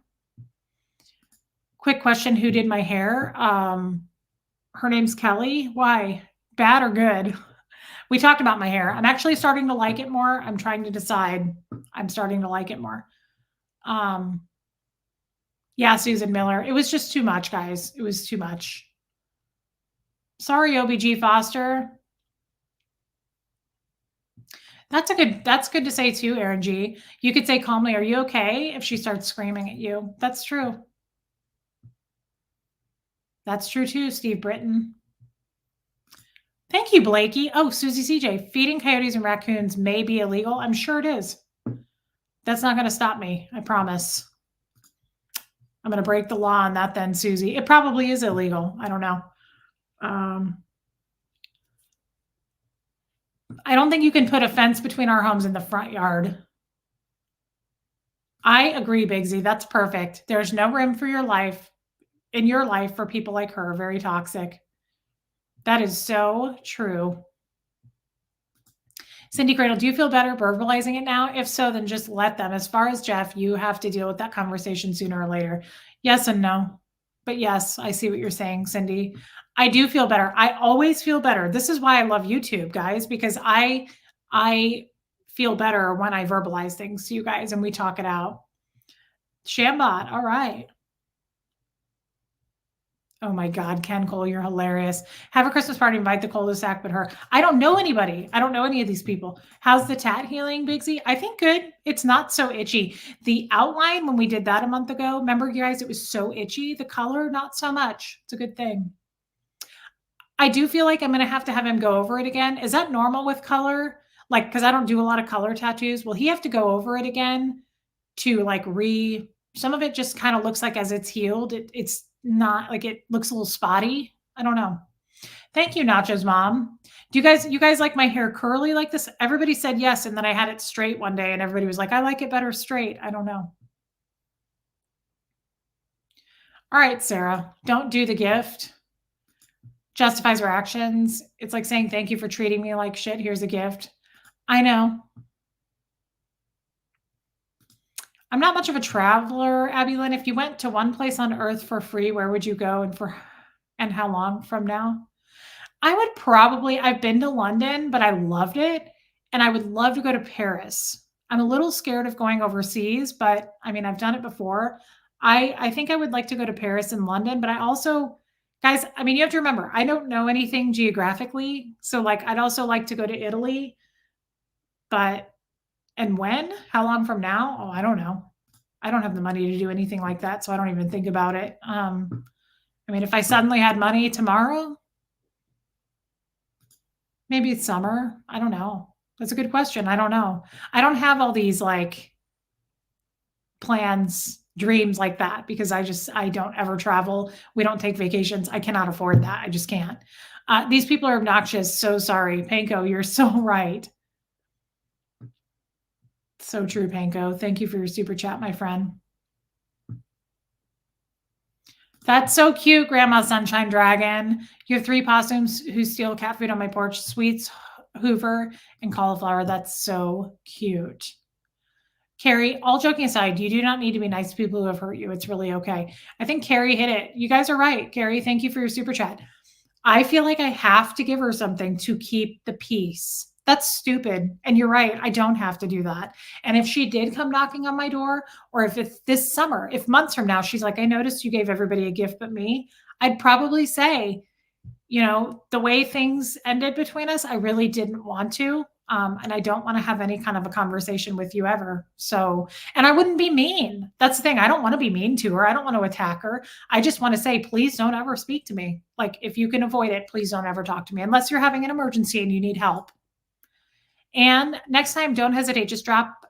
Quick question, who did my hair? Her name's Kelly. Why? Bad or good? We talked about my hair. I'm actually starting to like it more. I'm trying to decide. I'm starting to like it more. Yeah, Susan Miller. It was just too much, guys. It was too much. Sorry, OBG Foster. That's good to say too, Aaron G. You could say calmly, are you okay? If she starts screaming at you. That's true. That's true too, Steve Britton. Thank you, Blakey. Oh, Susie CJ. Feeding coyotes and raccoons may be illegal. I'm sure it is. That's not going to stop me. I promise. I'm going to break the law on that then, Susie. It probably is illegal. I don't know. I don't think you can put a fence between our homes in the front yard. I agree, Bigsy. That's perfect. There's no room for your life in your life for people like her. Very toxic. That is so true. Cindy Cradle, do you feel better verbalizing it now? If so, then just let them. As far as Jeff, you have to deal with that conversation sooner or later. Yes and no. But yes, I see what you're saying, Cindy. I do feel better. I always feel better. This is why I love YouTube, guys, because I feel better when I verbalize things to you guys and we talk it out. Shambot, all right. Oh my God, Ken Cole, you're hilarious. Have a Christmas party, invite the cul-de-sac, but her. I don't know anybody. I don't know any of these people. How's the tat healing, Bigsy? I think good. It's not so itchy. The outline, when we did that a month ago, remember you guys, it was so itchy. The color, not so much. It's a good thing. I do feel like I'm going to have him go over it again. Is that normal with color? Like, because I don't do a lot of color tattoos. Will he have to go over it again to like some of it just kind of looks like as it's healed. It's not like it looks a little spotty. I don't know. Thank you, Nacho's mom. Do you guys like my hair curly like this? Everybody said yes. And then I had it straight one day and everybody was like, I like it better straight. I don't know. All right, Sarah, don't do the gift. Justifies her actions. It's like saying, thank you for treating me like shit. Here's a gift. I know. I'm not much of a traveler, Abby Lynn. If you went to one place on earth for free, where would you go and how long from now? I would probably, I've been to London, but I loved it. And I would love to go to Paris. I'm a little scared of going overseas, but I mean, I've done it before. I think I would like to go to Paris and London, but I also, guys, I mean, you have to remember, I don't know anything geographically. So like, I'd also like to go to Italy, and when? How long from now? Oh, I don't know. I don't have the money to do anything like that, so I don't even think about it. I mean, if I suddenly had money tomorrow, maybe it's summer. I don't know. That's a good question. I don't know. I don't have all these like plans, dreams like that because I don't ever travel. We don't take vacations. I cannot afford that. I just can't. These people are obnoxious. So sorry. Panko, you're so right. So true, Panko. Thank you for your super chat, my friend. That's so cute, Grandma Sunshine Dragon. You have 3 possums who steal cat food on my porch. Sweets, Hoover, and cauliflower. That's so cute. Carrie, all joking aside, you do not need to be nice to people who have hurt you. It's really okay. I think Carrie hit it. You guys are right. Carrie, thank you for your super chat. I feel like I have to give her something to keep the peace. That's stupid. And you're right. I don't have to do that. And if she did come knocking on my door, or if it's this summer, if months from now, she's like, I noticed you gave everybody a gift but me, I'd probably say, the way things ended between us, I really didn't want to. And I don't want to have any kind of a conversation with you ever. So, and I wouldn't be mean. That's the thing. I don't want to be mean to her. I don't want to attack her. I just want to say, please don't ever speak to me. Like, if you can avoid it, please don't ever talk to me unless you're having an emergency and you need help. And next time, don't hesitate. Just drop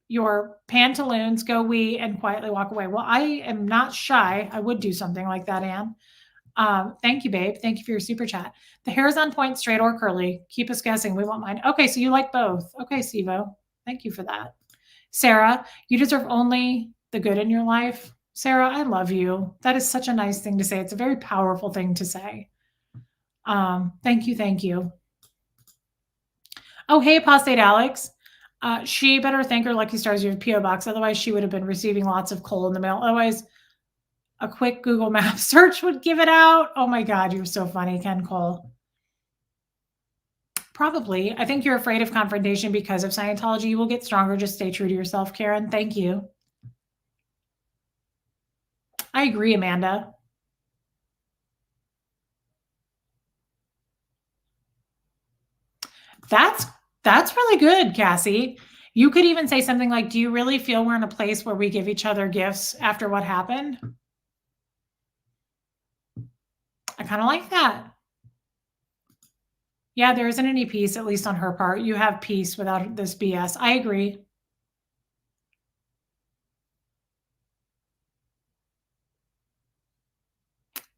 your pantaloons, go wee, and quietly walk away. Well, I am not shy. I would do something like that, Anne. Thank you, babe. Thank you for your super chat. The hair is on point, straight or curly. Keep us guessing. We won't mind. Okay, so you like both. Okay, Sivo. Thank you for that. Sarah, you deserve only the good in your life. Sarah, I love you. That is such a nice thing to say. It's a very powerful thing to say. Thank you. Thank you. Oh, hey, Apostate Alex. She better thank her lucky stars you have P.O. Box. Otherwise, she would have been receiving lots of coal in the mail. Otherwise, a quick Google Map search would give it out. Oh my God, you're so funny, Ken Cole. Probably. I think you're afraid of confrontation because of Scientology. You will get stronger. Just stay true to yourself, Karen. Thank you. I agree, Amanda. That's really good, Cassie. You could even say something like, do you really feel we're in a place where we give each other gifts after what happened? I kind of like that. Yeah, there isn't any peace, at least on her part. You have peace without this BS. I agree.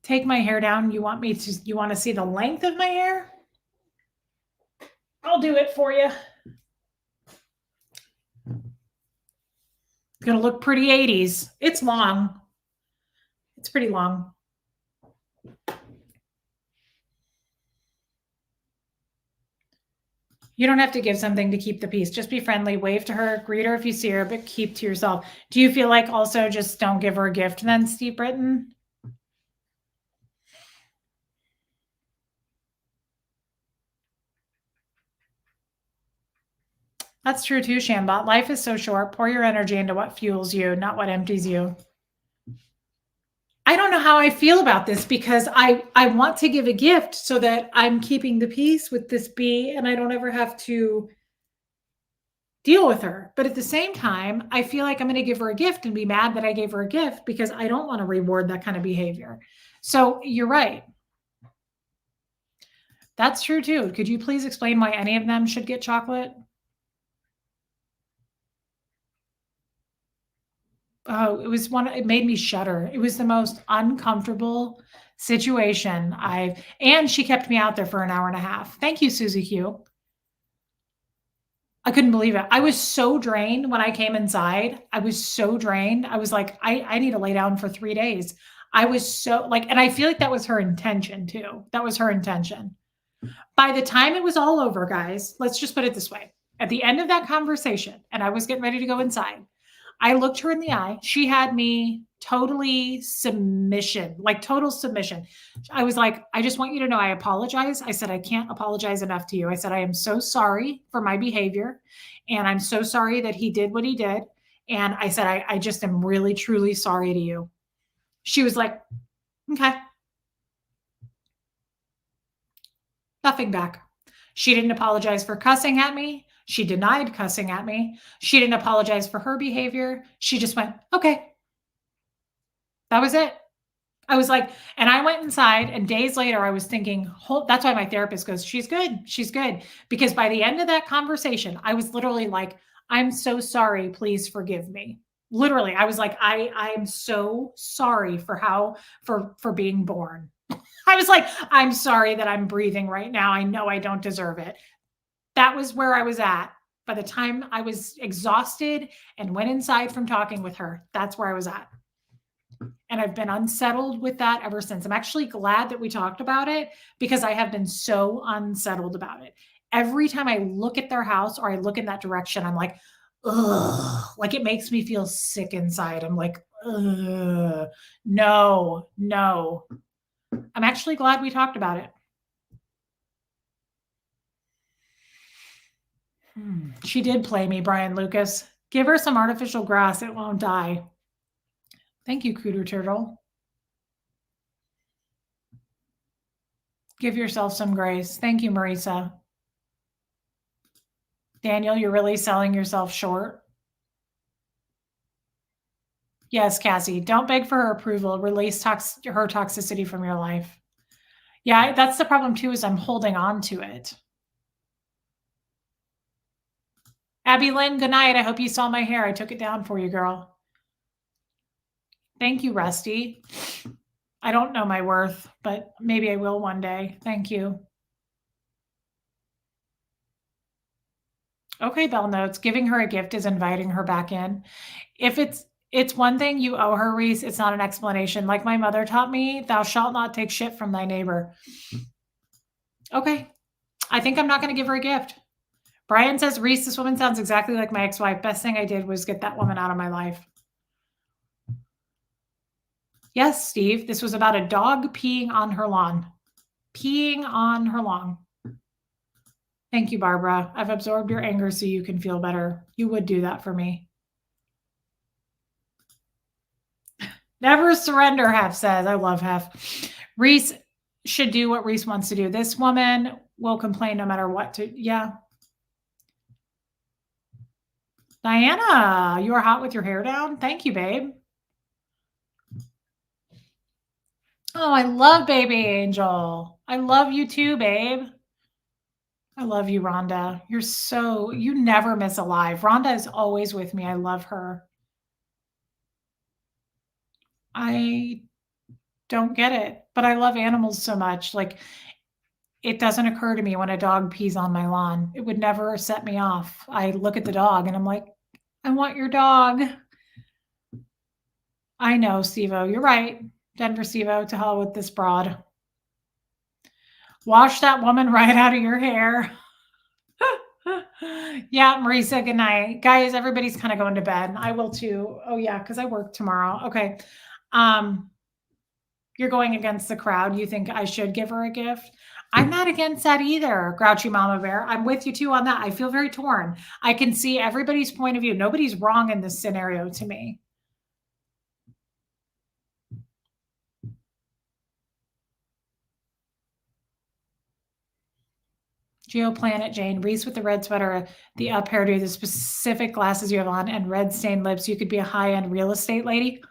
Take my hair down. You want to see the length of my hair? I'll do it for you. It's gonna look pretty 80s. It's long. It's pretty long. You don't have to give something to keep the peace. Just be friendly, wave to her, greet her if you see her, but keep to yourself. Do you feel like also just don't give her a gift then, Steve Britton? That's true too, Shambot. Life is so short. Pour your energy into what fuels you, not what empties you. I don't know how I feel about this because I want to give a gift so that I'm keeping the peace with this bee and I don't ever have to deal with her. But at the same time, I feel like I'm going to give her a gift and be mad that I gave her a gift because I don't want to reward that kind of behavior. So you're right. That's true too. Could you please explain why any of them should get chocolate? Oh, it made me shudder. It was the most uncomfortable situation and she kept me out there for an hour and a half. Thank you, Susie Q. I couldn't believe it. I was so drained when I came inside. I was so drained. I was like, I need to lay down for 3 days. I was so like, and I feel like that was her intention too. That was her intention. By the time it was all over, guys, let's just put it this way. At the end of that conversation, and I was getting ready to go inside, I looked her in the eye. She had me totally submission, like total submission. I was like, I just want you to know I apologize. I said, I can't apologize enough to you. I said, I am so sorry for my behavior. And I'm so sorry that he did what he did. And I said, I just am really, truly sorry to you. She was like, okay. Nothing back. She didn't apologize for cussing at me. She denied cussing at me. She didn't apologize for her behavior. She just went, okay. That was it. I was like, and I went inside and days later I was thinking, that's why my therapist goes, she's good. She's good. Because by the end of that conversation, I was literally like, I'm so sorry. Please forgive me. Literally, I was like, I am so sorry for being born. I was like, I'm sorry that I'm breathing right now. I know I don't deserve it. That was where I was at. By the time I was exhausted and went inside from talking with her, that's where I was at. And I've been unsettled with that ever since. I'm actually glad that we talked about it because I have been so unsettled about it. Every time I look at their house or I look in that direction, I'm like, ugh, like it makes me feel sick inside. I'm like, ugh, no. I'm actually glad we talked about it. She did play me, Brian Lucas. Give her some artificial grass. It won't die. Thank you, Cooter Turtle. Give yourself some grace. Thank you, Marisa. Daniel, you're really selling yourself short. Yes, Cassie, don't beg for her approval. Release her toxicity from your life. Yeah, that's the problem too, is I'm holding on to it. Abby Lynn, good night. I hope you saw my hair. I took it down for you, girl. Thank you, Rusty. I don't know my worth, but maybe I will one day. Thank you. Okay, Bell Notes. Giving her a gift is inviting her back in. If it's one thing you owe her, Reese, it's not an explanation. Like my mother taught me, thou shalt not take shit from thy neighbor. Okay. I think I'm not going to give her a gift. Brian says, Reese, this woman sounds exactly like my ex-wife. Best thing I did was get that woman out of my life. Yes, Steve, this was about a dog peeing on her lawn. Peeing on her lawn. Thank you, Barbara. I've absorbed your anger so you can feel better. You would do that for me. Never surrender, Hef says. I love Hef. Reese should do what Reese wants to do. This woman will complain no matter what to. Yeah. Diana, you are hot with your hair down. Thank you, babe. Oh, I love baby Angel. I love you too, babe. I love you, Rhonda. You never miss a live. Rhonda is always with me. I love her. I don't get it, but I love animals so much. Like, it doesn't occur to me when a dog pees on my lawn. It would never set me off. I look at the dog and I'm like, I want your dog. I know, Stevo. You're right. Denver Stevo, to hell with this broad. Wash that woman right out of your hair. Yeah, Marisa, good night. Guys, everybody's kind of going to bed. I will too. Oh yeah, because I work tomorrow. Okay. You're going against the crowd. You think I should give her a gift? I'm not against that either, Grouchy Mama Bear. I'm with you too on that. I feel very torn. I can see everybody's point of view. Nobody's wrong in this scenario to me. Geoplanet Jane, Reese with the red sweater, the up hairdo, the specific glasses you have on, and red stained lips. You could be a high-end real estate lady.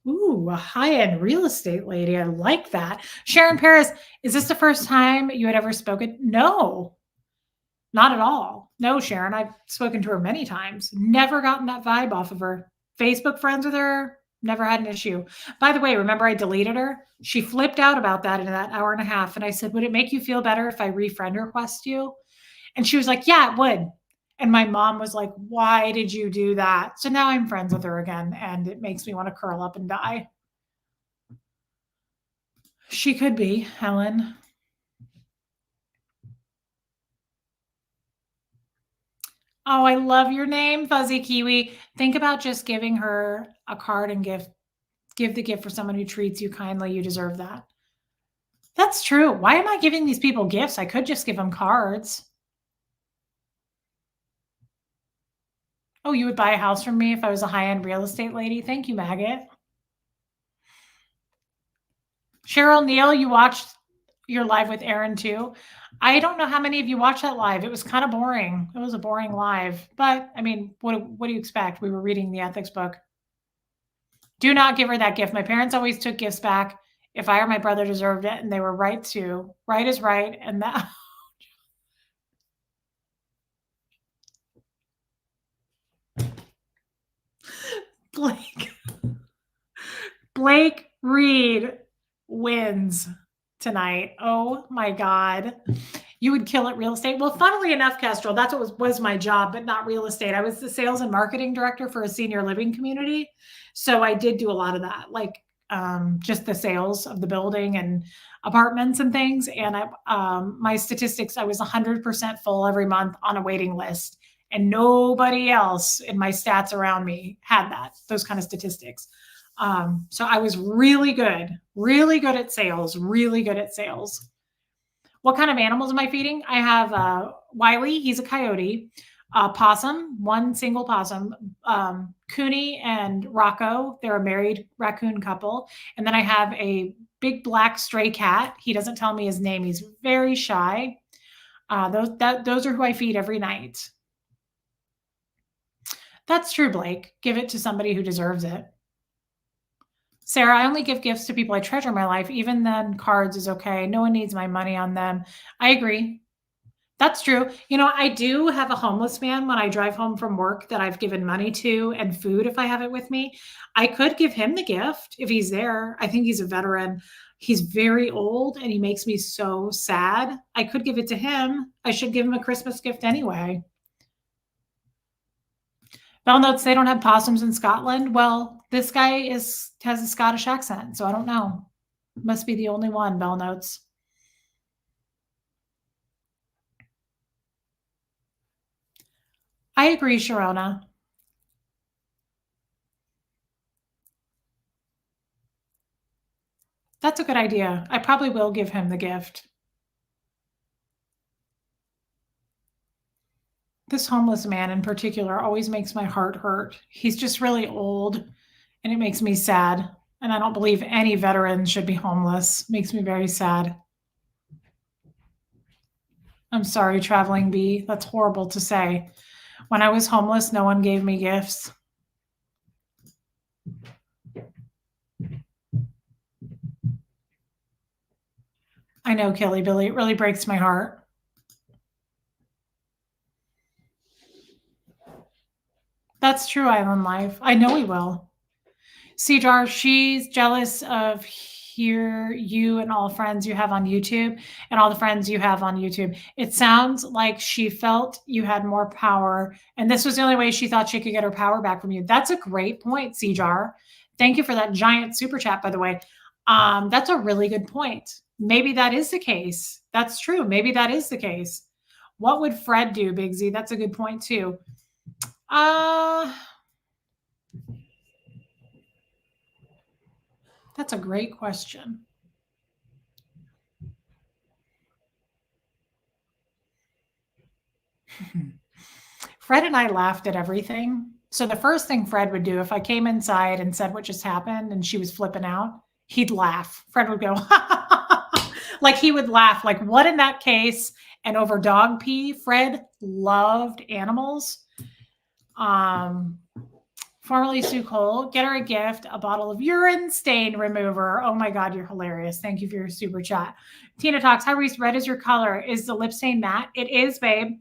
Ooh, a high-end real estate lady. I like that. Sharon Paris, is this the first time you had ever spoken? No, not at all. No, Sharon, I've spoken to her many times. Never gotten that vibe off of her. Facebook friends with her, never had an issue. By the way, remember I deleted her? She flipped out about that in that hour and a half. And I said, would it make you feel better if I refriend request you? And she was like, yeah, it would. And my mom was like, why did you do that? So now I'm friends with her again, and it makes me want to curl up and die. She could be, Helen. Oh, I love your name, Fuzzy Kiwi. Think about just giving her a card and give the gift for someone who treats you kindly. You deserve that. That's true. Why am I giving these people gifts? I could just give them cards. Oh, you would buy a house from me if I was a high-end real estate lady? Thank you, Maggot. Cheryl Neal, you watched your live with Aaron too. I don't know how many of you watched that live. It was kind of boring. It was a boring live, but I mean, what do you expect? We were reading the ethics book. Do not give her that gift. My parents always took gifts back if I or my brother deserved it, and they were right to. Right is right, and that. Blake Reed wins tonight. Oh my God. You would kill at real estate. Well, funnily enough, Kestrel, that's what was my job, but not real estate. I was the sales and marketing director for a senior living community. So I did do a lot of that, like just the sales of the building and apartments and things. And my statistics, I was 100% full every month on a waiting list. And nobody else in my stats around me had those kind of statistics. So I was really good at sales, really good at sales. What kind of animals am I feeding? I have Wiley, he's a coyote, possum, one single possum, Cooney and Rocco, they're a married raccoon couple. And then I have a big black stray cat. He doesn't tell me his name. He's very shy. Those are who I feed every night. That's true, Blake. Give it to somebody who deserves it. Sarah, I only give gifts to people I treasure in my life. Even then, cards is okay. No one needs my money on them. I agree. That's true. You know, I do have a homeless man when I drive home from work that I've given money to and food if I have it with me. I could give him the gift if he's there. I think he's a veteran. He's very old and he makes me so sad. I could give it to him. I should give him a Christmas gift anyway. Bell notes they don't have possums in Scotland. Well, this guy is has a Scottish accent, so I don't know. Must be the only one, Bell notes. I agree, Sharona. That's a good idea. I probably will give him the gift. This homeless man in particular always makes my heart hurt. He's just really old and it makes me sad. And I don't believe any veteran should be homeless. Makes me very sad. I'm sorry, traveling bee. That's horrible to say. When I was homeless, no one gave me gifts. I know, Kelly Billy. It really breaks my heart. That's true, Island Life. I know he will. Cedar, she's jealous of here you and all friends you have on YouTube and all the friends you have on YouTube. It sounds like she felt you had more power, and this was the only way she thought she could get her power back from you. That's a great point, Cedar. Thank you for that giant super chat, by the way. That's a really good point. Maybe that is the case. That's true. Maybe that is the case. What would Fred do, Big Z? That's a good point too. That's a great question. Fred and I laughed at everything. So the first thing Fred would do if I came inside and said what just happened and she was flipping out, he'd laugh. Fred would go, like he would laugh, like, what in that case? And over dog pee, Fred loved animals. Formerly Sue Cole, get her a gift, a bottle of urine stain remover. Oh my God, you're hilarious. Thank you for your super chat. Tina talks, hi Reese, red is your color. Is the lip stain matte? It is, babe.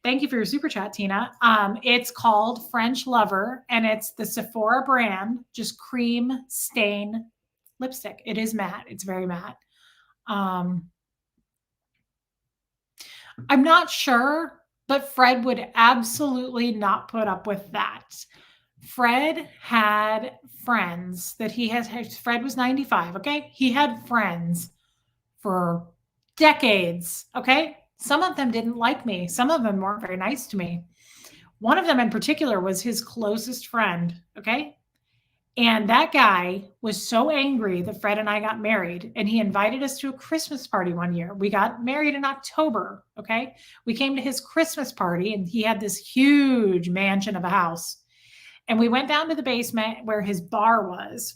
Thank you for your super chat, Tina. It's called French Lover, and it's the Sephora brand, just cream stain lipstick. It is matte. It's very matte. I'm not sure, but Fred would absolutely not put up with that. Fred had friends that he has. Fred was 95. Okay. He had friends for decades. Okay. Some of them didn't like me. Some of them weren't very nice to me. One of them in particular was his closest friend. Okay. And that guy was so angry that Fred and I got married, and he invited us to a Christmas party one year. We got married in October. Okay. We came to his Christmas party, and he had this huge mansion of a house. And we went down to the basement where his bar was,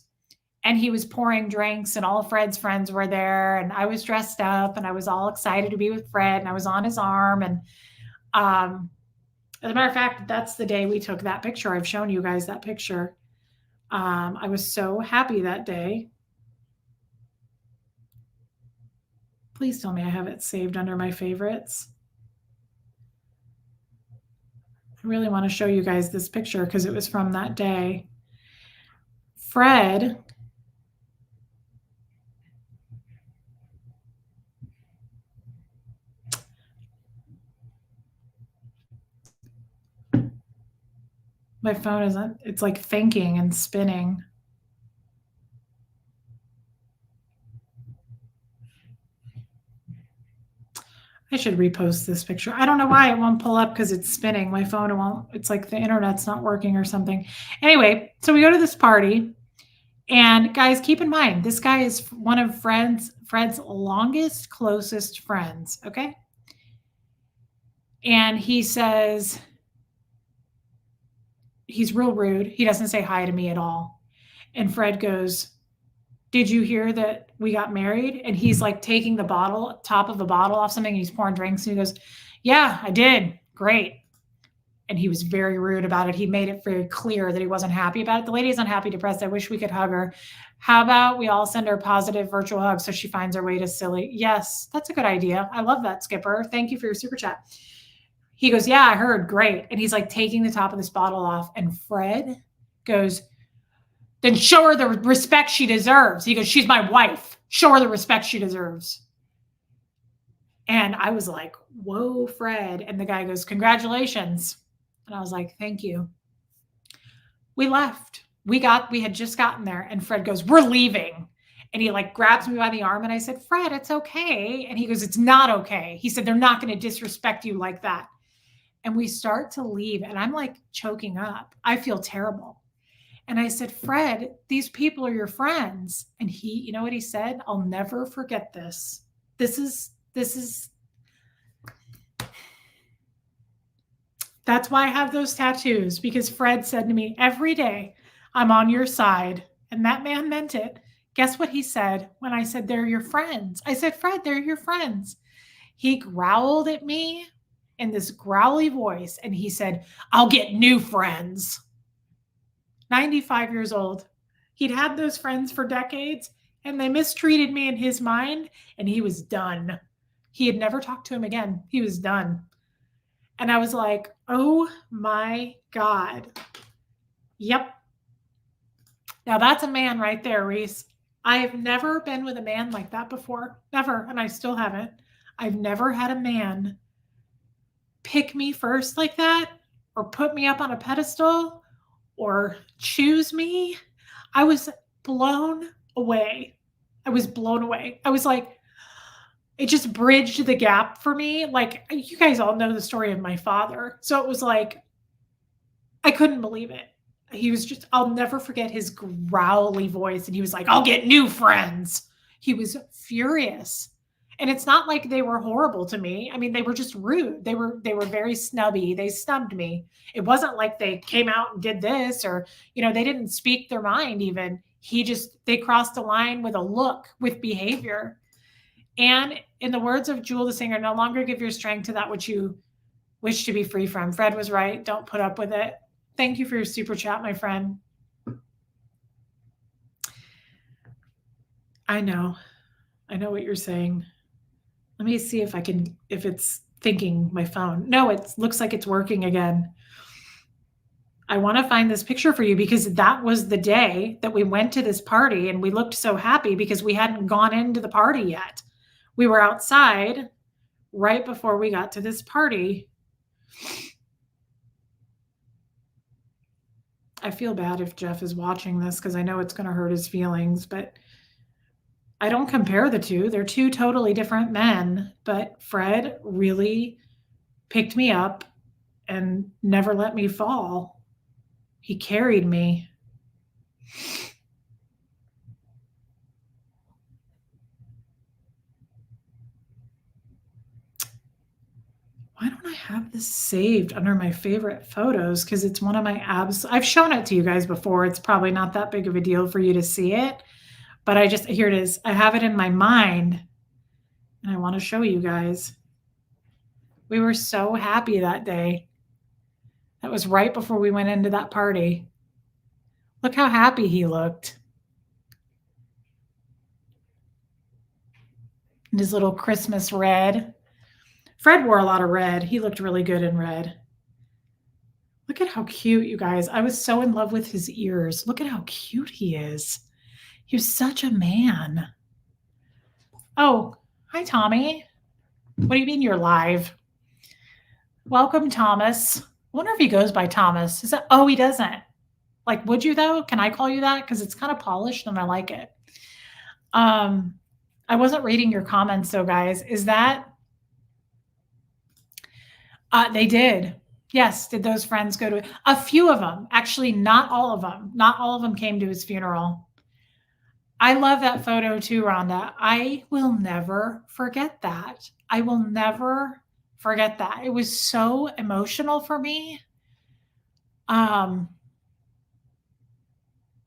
and he was pouring drinks, and all of Fred's friends were there. And I was dressed up and I was all excited to be with Fred, and I was on his arm. And as a matter of fact, that's the day we took that picture. I've shown you guys that picture. I was so happy that day. Please tell me I have it saved under my favorites. I really want to show you guys this picture because it was from that day. Fred my phone isn't, it's like thinking and spinning. I should repost this picture. I don't know why it won't pull up because it's spinning. My phone, it won't, it's like the internet's not working or something. Anyway, so we go to this party, and guys, keep in mind, this guy is one of Fred's longest, closest friends. Okay. And he says, he's real rude. He doesn't say hi to me at all. And Fred goes, did you hear that we got married? And he's like taking the top of the bottle off something. And he's pouring drinks. And he goes, yeah, I did. Great. and he was very rude about it. He made it very clear that he wasn't happy about it. The lady is unhappy, depressed. I wish we could hug her. How about we all send her positive virtual hugs so she finds her way to silly? Yes, that's a good idea. I love that, Skipper. Thank you for your super chat. He goes, yeah, I heard. Great. And he's like taking the top of this bottle off. And Fred goes, then show her the respect she deserves. He goes, she's my wife. Show her the respect she deserves. And I was like, whoa, Fred. And the guy goes, congratulations. And I was like, thank you. We left. We had just gotten there. And Fred goes, we're leaving. And he like grabs me by the arm. And I said, Fred, it's okay. And he goes, it's not okay. He said, they're not going to disrespect you like that. And we start to leave. And I'm like choking up. I feel terrible. And I said, Fred, these people are your friends. And he, you know what he said? I'll never forget this. That's why I have those tattoos, because Fred said to me every day, I'm on your side. And that man meant it. Guess what he said when I said, they're your friends? I said, Fred, they're your friends. He growled at me in this growly voice. And he said, I'll get new friends. 95 years old. He'd had those friends for decades and they mistreated me in his mind. And he was done. He had never talked to him again. He was done. And I was like, oh my God. Yep. Now that's a man right there, Reese. I've never been with a man like that before. Never. And I still haven't. I've never had a man pick me first like that or put me up on a pedestal or choose me. I was blown away. I was like, it just bridged the gap for me. Like, you guys all know the story of my father. So it was like, I couldn't believe it. He was just, I'll never forget his growly voice. And he was like, I'll get new friends. He was furious. And it's not like they were horrible to me. I mean, they were just rude. They were very snubby. They snubbed me. It wasn't like they came out and did this or, they didn't speak their mind even. They crossed a line with a look, with behavior. And in the words of Jewel the singer, no longer give your strength to that which you wish to be free from. Fred was right. Don't put up with it. Thank you for your super chat, my friend. I know what you're saying. Let me see if it's thinking my phone. No, it looks like it's working again. I want to find this picture for you because that was the day that we went to this party and we looked so happy because we hadn't gone into the party yet. We were outside right before we got to this party. I feel bad if Jeff is watching this because I know it's going to hurt his feelings, but I don't compare the two. They're two totally different men, but Fred really picked me up and never let me fall. He carried me. Why don't I have this saved under my favorite photos? Because it's one of my I've shown it to you guys before. It's probably not that big of a deal for you to see it, but here it is. I have it in my mind and I want to show you guys. We were so happy that day. That was right before we went into that party. Look how happy he looked. And his little Christmas red. Fred wore a lot of red. He looked really good in red. Look at how cute, you guys. I was so in love with his ears. Look at how cute he is. He was such a man. Oh, hi, Tommy. What do you mean you're live? Welcome, Thomas. I wonder if he goes by Thomas. Oh, he doesn't. Like, would you though? Can I call you that? Because it's kind of polished and I like it. I wasn't reading your comments though, guys. Is that... they did. Yes. Did those friends go to a few of them? Actually, not all of them. Not all of them came to his funeral. I love that photo too, Rhonda. I will never forget that. I will never forget that. It was so emotional for me. I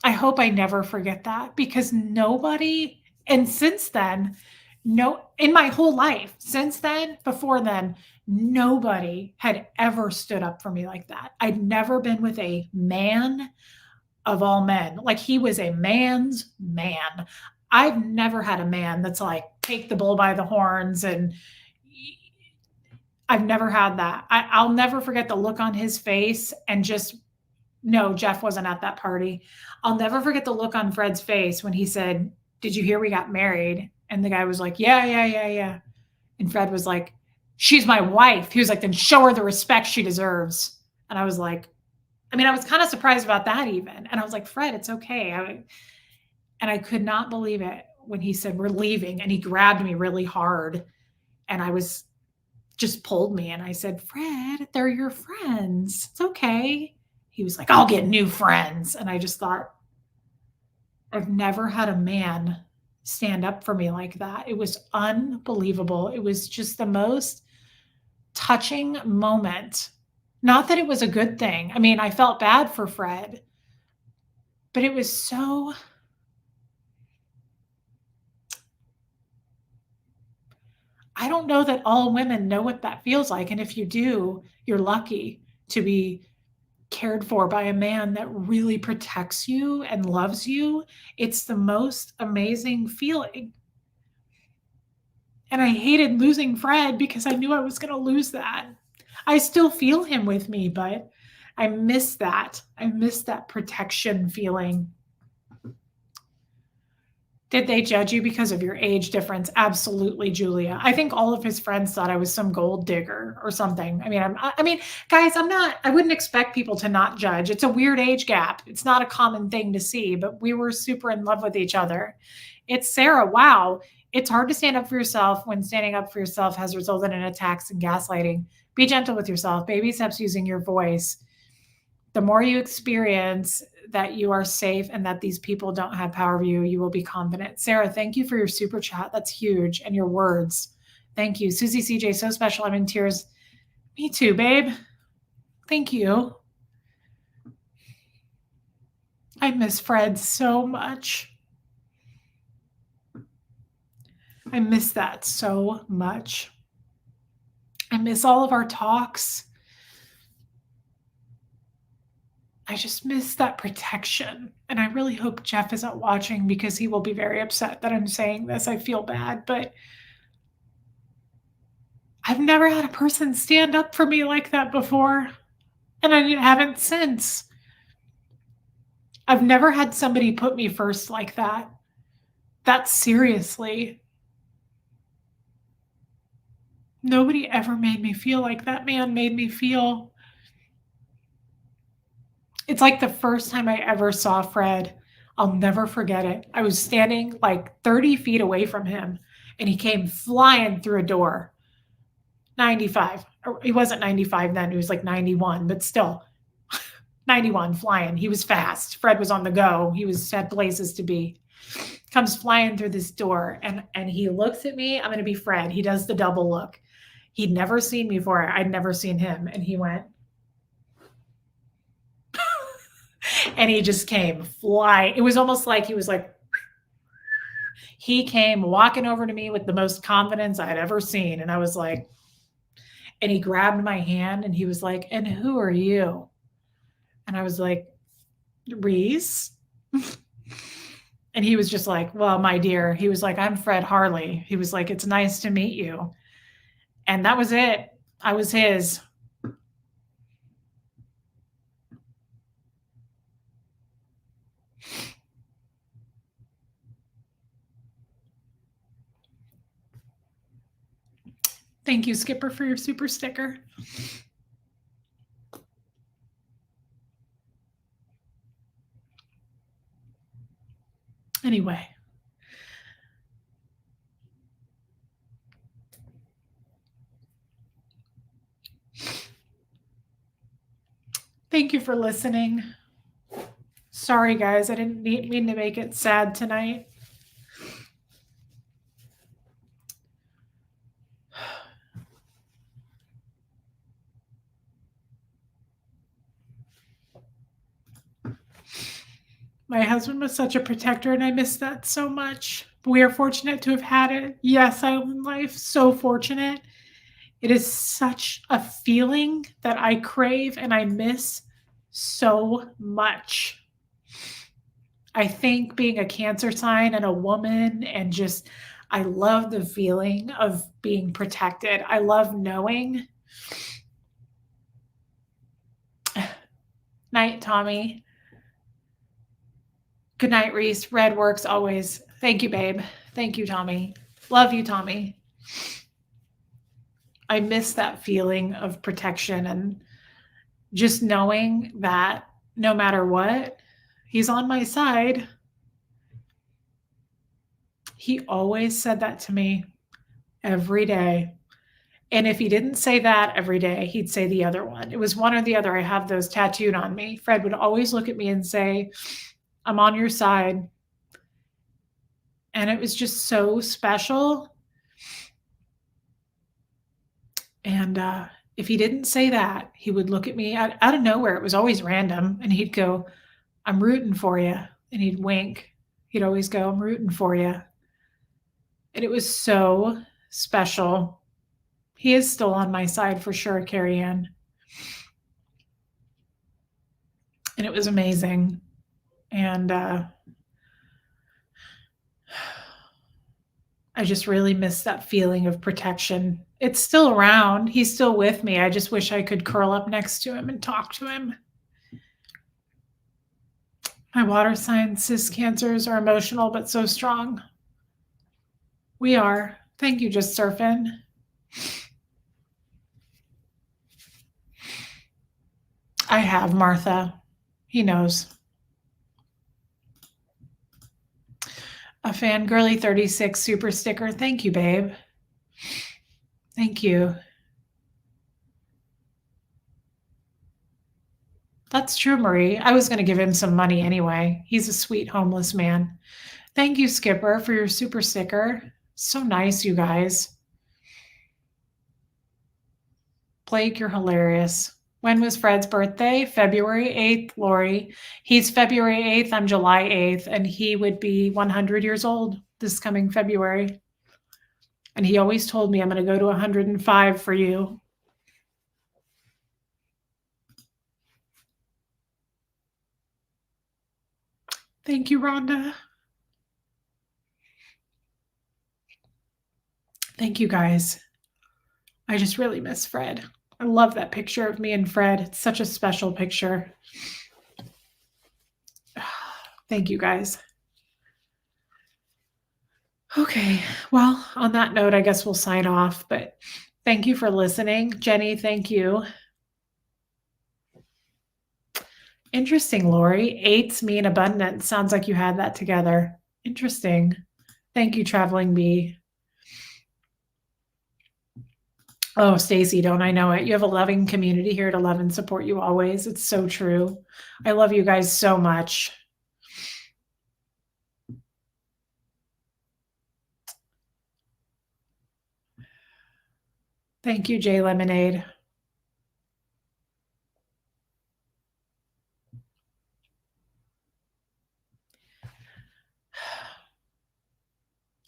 hope I never forget that because nobody, and since then, in my whole life, since then, before then, Nobody had ever stood up for me like that. I'd never been with a man of all men. Like, he was a man's man. I've never had a man that's like, take the bull by the horns, and I've never had that. I'll never forget the look on his face, and just, no, Jeff wasn't at that party. I'll never forget the look on Fred's face when he said, "Did you hear we got married?" And the guy was like, "Yeah, yeah, yeah, yeah." And Fred was like, "She's my wife." He was like, "Then show her the respect she deserves." And I was like, I mean, I was kind of surprised about that even. And I was like, "Fred, it's okay." And I could not believe it when he said, "We're leaving." And he grabbed me really hard. And I was, just pulled me. And I said, "Fred, they're your friends. It's okay." He was like, "I'll get new friends." And I just thought, I've never had a man stand up for me like that. It was unbelievable. It was just the most touching moment. Not that it was a good thing. I mean, I felt bad for Fred, but it was so, I don't know that all women know what that feels like. And if you do, you're lucky to be cared for by a man that really protects you and loves you. It's the most amazing feeling. And I hated losing Fred because I knew I was going to lose that. I still feel him with me, but I miss that. I miss that protection feeling. Did they judge you because of your age difference? Absolutely, Julia. I think all of his friends thought I was some gold digger or something. I mean, guys, I wouldn't expect people to not judge. It's a weird age gap. It's not a common thing to see, but we were super in love with each other. It's Sarah. Wow. It's hard to stand up for yourself when standing up for yourself has resulted in attacks and gaslighting. Be gentle with yourself. Baby steps using your voice. The more you experience that you are safe and that these people don't have power over you, you will be confident. Sarah, thank you for your super chat. That's huge. And your words. Thank you. Susie CJ, so special. I'm in tears. Me too, babe. Thank you. I miss Fred so much. I miss that so much. I miss all of our talks. I just miss that protection. And I really hope Jeff isn't watching because he will be very upset that I'm saying this. I feel bad, but I've never had a person stand up for me like that before. And I haven't since. I've never had somebody put me first like that. That seriously. Nobody ever made me feel like that man made me feel. It's like the first time I ever saw Fred. I'll never forget it. I was standing like 30 feet away from him, and he came flying through a door. 95. He wasn't 95 then, he was like 91, but still 91 flying. He was fast. Fred was on the go. He had places to be. Comes flying through this door, and he looks at me. I'm going to be Fred. He does the double look. He'd never seen me before. I'd never seen him. And he went, and he just came flying. It was almost like he was like, he came walking over to me with the most confidence I'd ever seen. And I was like, and he grabbed my hand and he was like, "And who are you?" And I was like, "Reese." And he was just like, "Well, my dear," he was like, "I'm Fred Harley." He was like, "It's nice to meet you." And that was it. I was his. Thank you, Skipper, for your super sticker. Anyway. Thank you for listening. Sorry, guys. I didn't mean to make it sad tonight. My husband was such a protector, and I miss that so much. We are fortunate to have had it. Yes, Island Life, so fortunate. It is such a feeling that I crave and I miss so much. I think being a Cancer sign and a woman, and just, I love the feeling of being protected. I love knowing. Night, Tommy. Good night, Reese. Red works always. Thank you, babe. Thank you, Tommy. Love you, Tommy. I miss that feeling of protection and just knowing that no matter what, he's on my side. He always said that to me every day. And if he didn't say that every day, he'd say the other one. It was one or the other. I have those tattooed on me. Fred would always look at me and say, I'm on your side. And it was just so special. And if he didn't say that, he would look at me out of nowhere. It was always random. And he'd go, I'm rooting for you. And he'd wink. He'd always go, I'm rooting for you. And it was so special. He is still on my side for sure, Carrie Ann. And it was amazing. And I just really miss that feeling of protection. It's still around. He's still with me. I just wish I could curl up next to him and talk to him. My water sign cis cancers are emotional, but so strong. We are. Thank you, Just Surfing. I have, Martha. He knows. A fangirly 36 super sticker. Thank you, babe. Thank you. That's true, Marie. I was going to give him some money anyway. He's a sweet homeless man. Thank you, Skipper, for your super sticker. So nice, you guys. Blake, you're hilarious. When was Fred's birthday? February 8th, Lori. He's February 8th. I'm July 8th, and he would be 100 years old this coming February. And he always told me, I'm going to go to 105 for you. Thank you, Rhonda. Thank you, guys. I just really miss Fred. I love that picture of me and Fred. It's such a special picture. Thank you, guys. Okay, well, on that note, I guess we'll sign off, but thank you for listening. Jenny, thank you. Interesting, Lori. Eights mean abundance. Sounds like you had that together. Interesting. Thank you, Traveling Bee. Oh, Stacy, don't I know it? You have a loving community here to love and support you always. It's so true. I love you guys so much. Thank you, Jay Lemonade.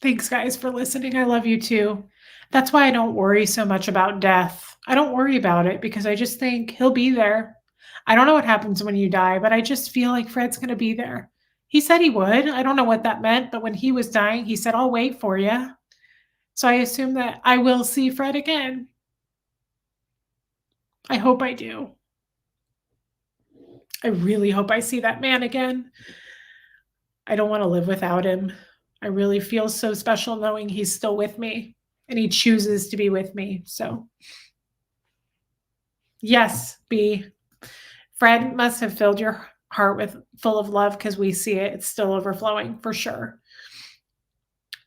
Thanks, guys, for listening. I love you too. That's why I don't worry so much about death. I don't worry about it because I just think he'll be there. I don't know what happens when you die, but I just feel like Fred's going to be there. He said he would. I don't know what that meant, but when he was dying, he said, I'll wait for you. So I assume that I will see Fred again. I hope I do. I really hope I see that man again. I don't want to live without him. I really feel so special knowing he's still with me and he chooses to be with me. So, yes, B. Fred must have filled your heart with full of love because we see it. It's still overflowing for sure.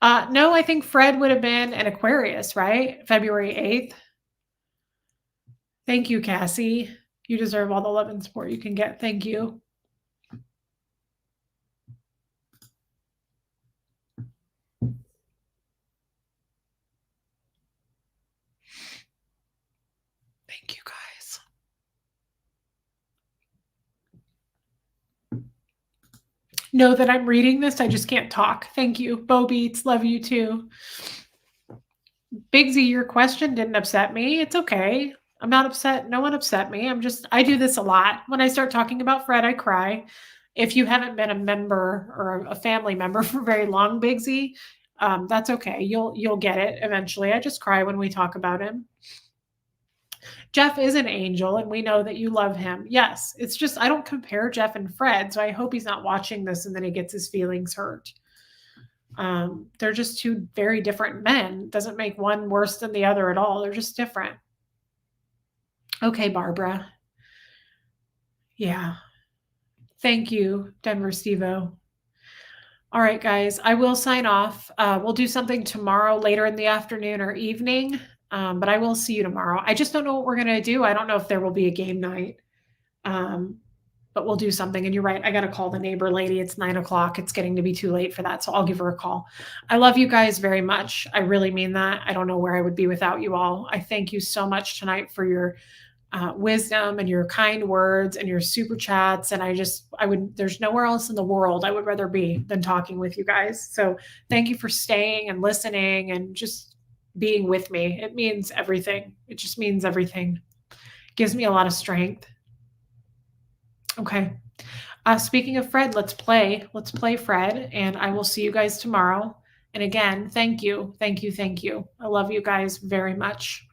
No, I think Fred would have been an Aquarius, right? February 8th. Thank you, Cassie. You deserve all the love and support you can get. Thank you. Thank you, guys. Know that I'm reading this. I just can't talk. Thank you. Bo Beats, love you too. Bigsy, your question didn't upset me. It's okay. I'm not upset. No one upset me. I do this a lot. When I start talking about Fred, I cry. If you haven't been a member or a family member for very long, Bigsy, that's okay. You'll get it eventually. I just cry when we talk about him. Jeff is an angel, and we know that you love him. Yes, it's just I don't compare Jeff and Fred, so I hope he's not watching this and then he gets his feelings hurt. They're just two very different men. Doesn't make one worse than the other at all. They're just different. Okay, Barbara. Yeah. Thank you, Denver Stevo. All right, guys, I will sign off. We'll do something tomorrow later in the afternoon or evening, but I will see you tomorrow. I just don't know what we're going to do. I don't know if there will be a game night, but we'll do something. And you're right. I got to call the neighbor lady. It's 9:00. It's getting to be too late for that. So I'll give her a call. I love you guys very much. I really mean that. I don't know where I would be without you all. I thank you so much tonight for your wisdom and your kind words and your super chats. And there's nowhere else in the world I would rather be than talking with you guys. So thank you for staying and listening and just being with me. It means everything. It just means everything. It gives me a lot of strength. Okay. Speaking of Fred, let's play. Let's play Fred, and I will see you guys tomorrow. And again, thank you. Thank you. Thank you. I love you guys very much.